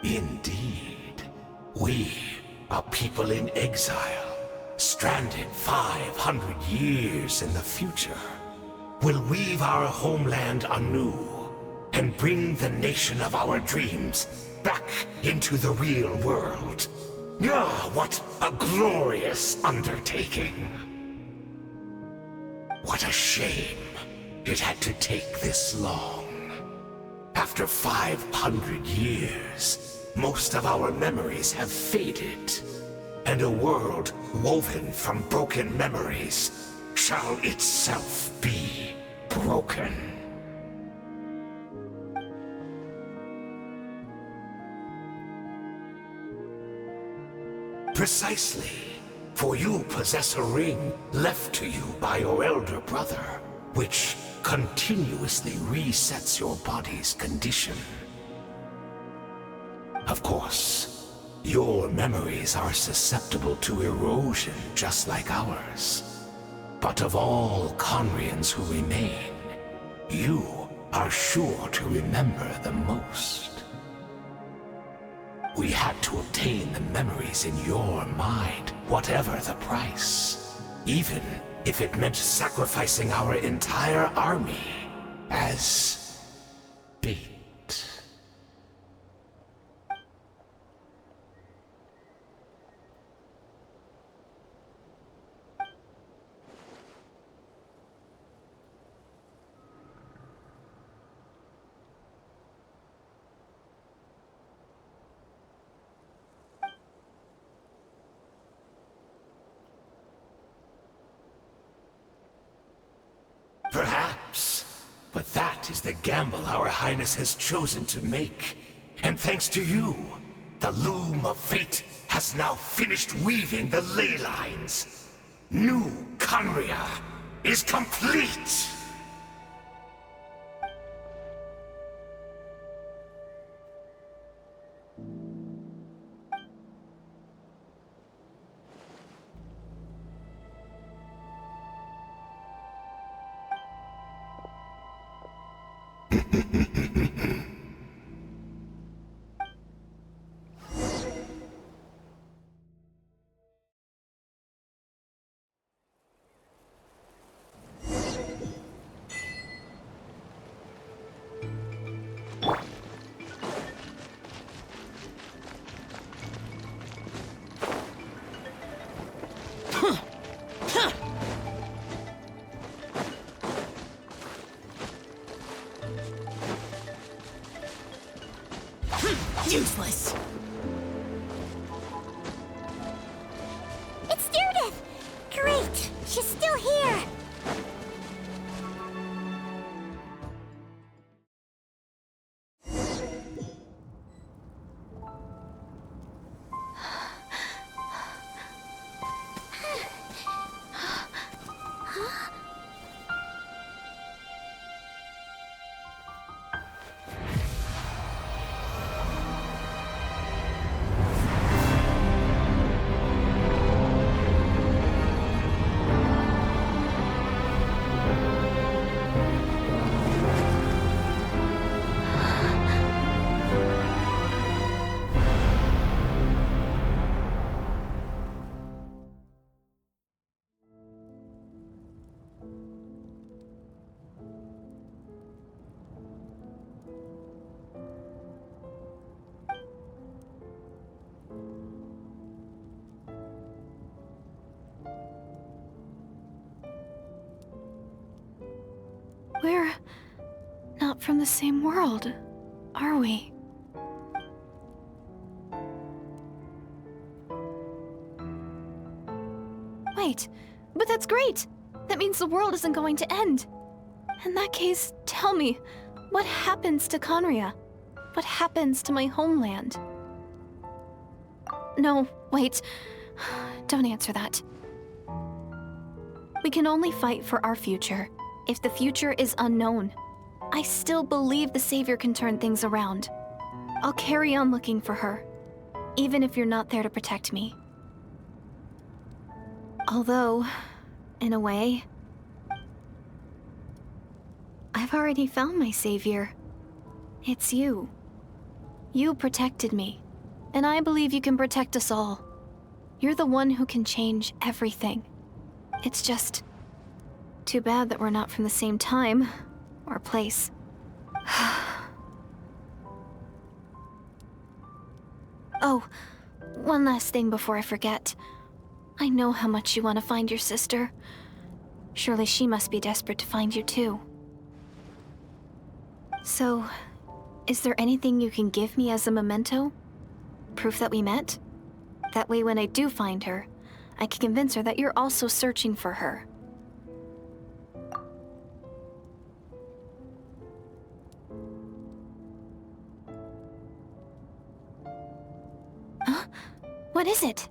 Indeed, we, a people in exile, stranded 500 years in the future, will weave our homeland anew and bring the nation of our dreams back into the real world. Ah, what a glorious undertaking! What a shame it had to take this long. After 500 years, most of our memories have faded, and a world woven from broken memories shall itself be broken. Precisely, for you possess a ring left to you by your elder brother, which continuously resets your body's condition. Of course, your memories are susceptible to erosion just like ours. But of all Conrians who remain, you are sure to remember the most. We had to obtain the memories in your mind, whatever the price. Even if it meant sacrificing our entire army as bait. Perhaps, but that is the gamble our Highness has chosen to make. And thanks to you, the loom of fate has now finished weaving the ley lines. New Conria is complete! Useless. It's Judith! Great! She's still here! We're not from the same world, are we? Wait, but that's great! That means the world isn't going to end. In that case, tell me, what happens to Conria? What happens to my homeland? No, wait. Don't answer that. We can only fight for our future. If the future is unknown, I still believe the Savior can turn things around. I'll carry on looking for her, even if you're not there to protect me. Although, in a way, I've already found my Savior. It's you. You protected me, and I believe you can protect us all. You're the one who can change everything. It's just too bad that we're not from the same time or place. Oh, one last thing before I forget. I know how much you want to find your sister. Surely she must be desperate to find you too. So, is there anything you can give me as a memento? Proof that we met? That way when I do find her, I can convince her that you're also searching for her. Huh? What is it?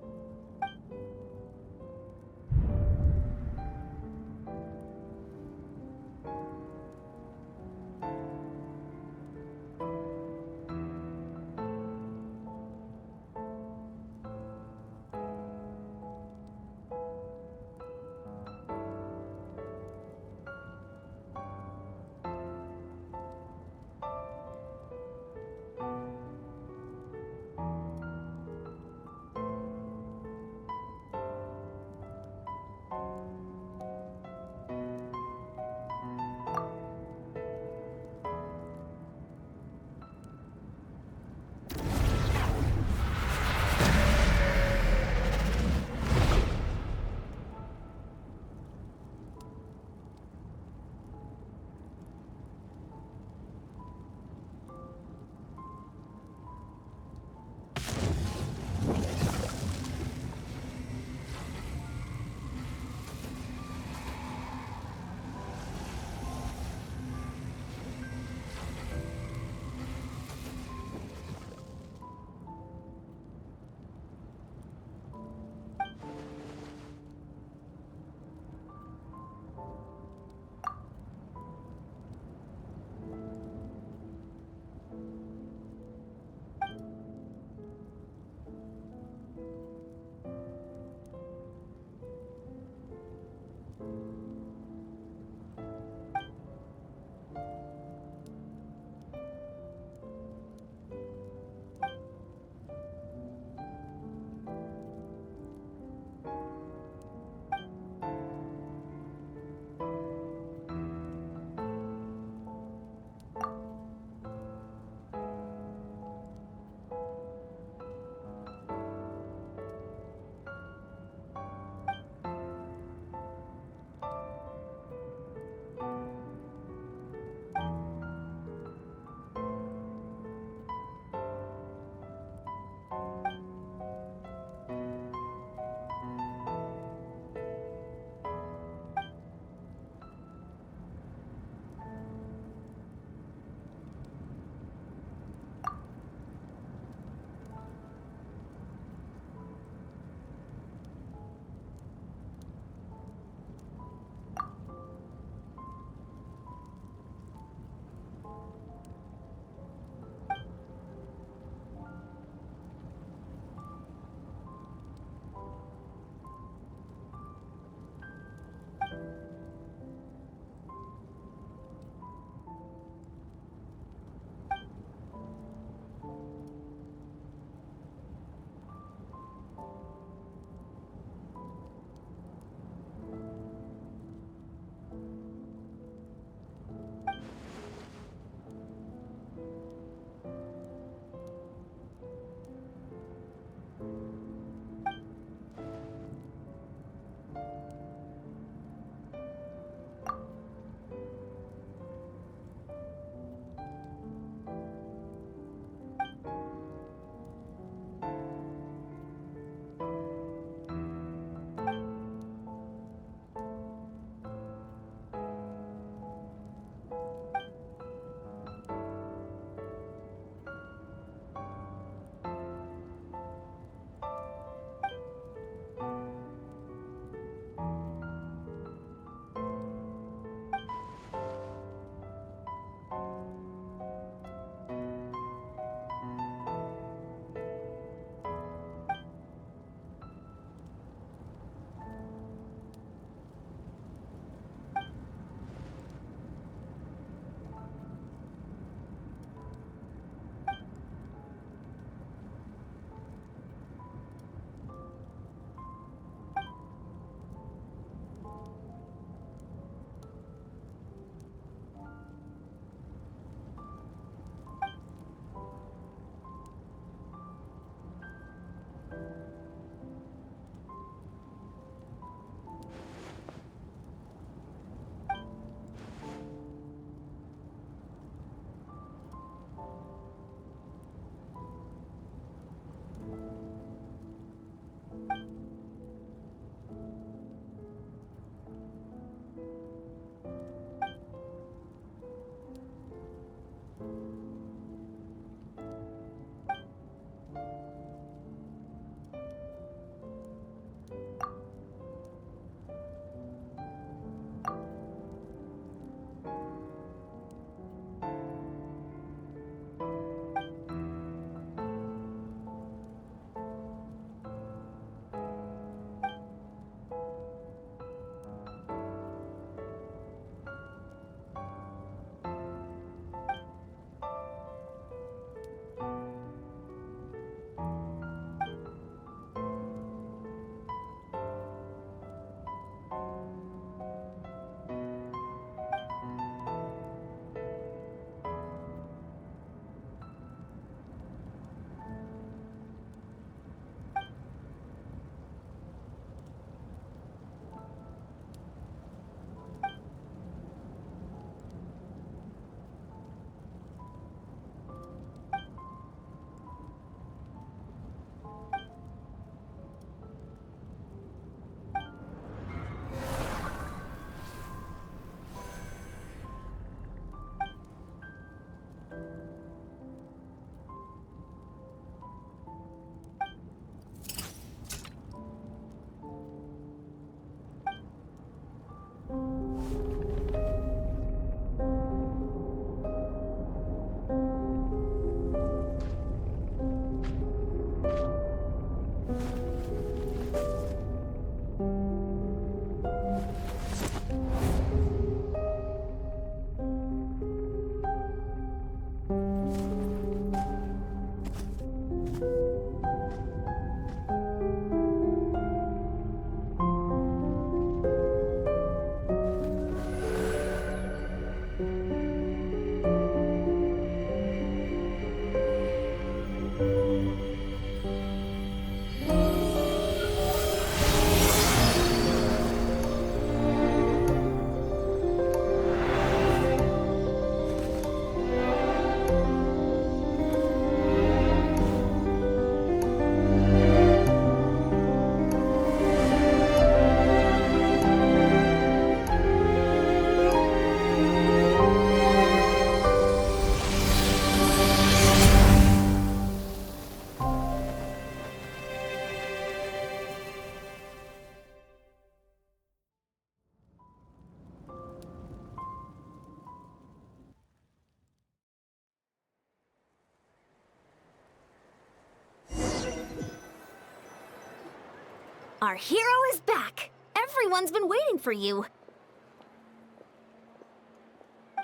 Our hero is back! Everyone's been waiting for you!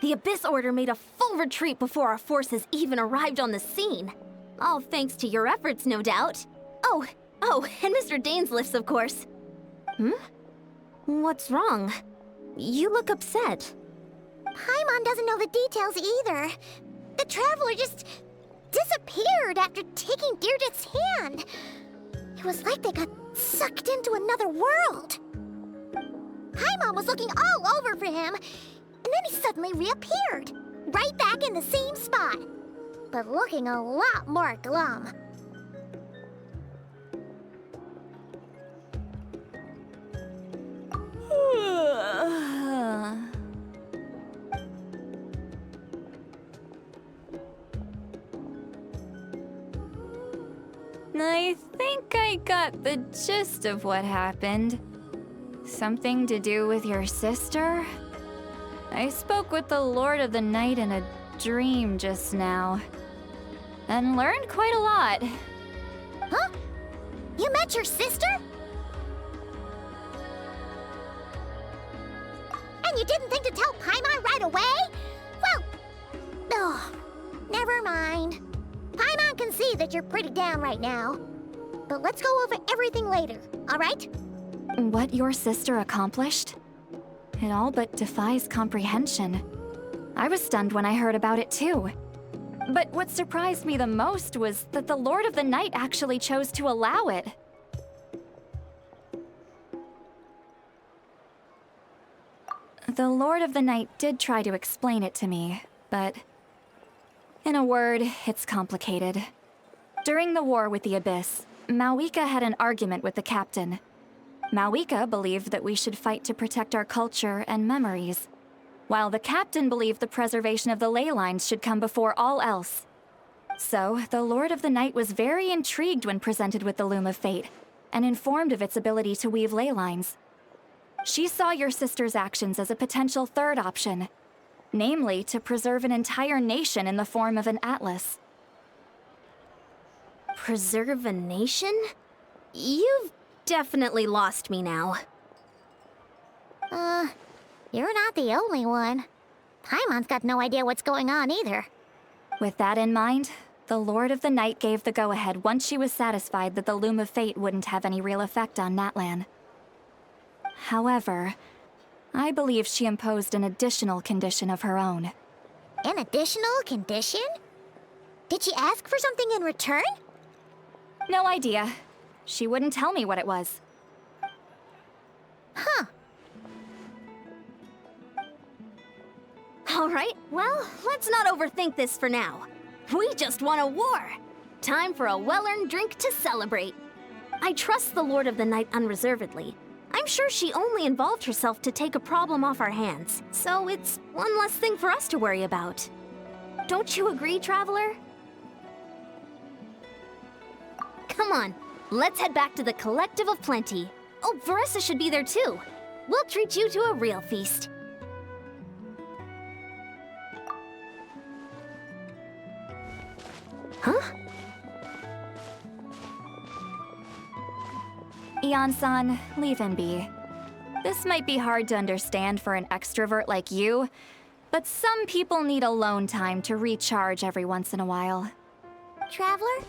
The Abyss Order made a full retreat before our forces even arrived on the scene. All thanks to your efforts, no doubt. Oh, and Mr. Dainsliff's, of course. What's wrong? You look upset. Paimon doesn't know the details either. The Traveler just disappeared after taking Deirdre's hand. It was like they got sucked into another world. Paimon was looking all over for him, and then he suddenly reappeared, right back in the same spot, but looking a lot more glum. I think I got the gist of what happened. Something to do with your sister? I spoke with the Lord of the Night in a dream just now, and learned quite a lot. Huh? You met your sister? And you didn't think to tell Paimon right away? Well, never mind. Paimon can see that you're pretty down right now. But let's go over everything later, all right? What your sister accomplished? It all but defies comprehension. I was stunned when I heard about it too. But what surprised me the most was that the Lord of the Night actually chose to allow it. The Lord of the Night did try to explain it to me, but in a word, it's complicated. During the war with the Abyss, Mawika had an argument with the captain. Mawika believed that we should fight to protect our culture and memories, while the captain believed the preservation of the ley lines should come before all else. So, the Lord of the Night was very intrigued when presented with the Loom of Fate, and informed of its ability to weave ley lines. She saw your sister's actions as a potential third option, namely to preserve an entire nation in the form of an atlas. Preserve a nation? You've definitely lost me now. You're not the only one. Paimon's got no idea what's going on either. With that in mind, the Lord of the Night gave the go-ahead once she was satisfied that the Loom of Fate wouldn't have any real effect on Natlan. However, I believe she imposed an additional condition of her own. An additional condition? Did she ask for something in return? No idea. She wouldn't tell me what it was. Huh. All right, well, let's not overthink this for now. We just won a war. Time for a well-earned drink to celebrate. I trust the Lord of the Night unreservedly. I'm sure she only involved herself to take a problem off our hands, so it's one less thing for us to worry about. Don't you agree, Traveler? Come on, let's head back to the Collective of Plenty. Oh, Varessa should be there too. We'll treat you to a real feast. Huh? Ian-san, leave him be. This might be hard to understand for an extrovert like you, but some people need alone time to recharge every once in a while. Traveler?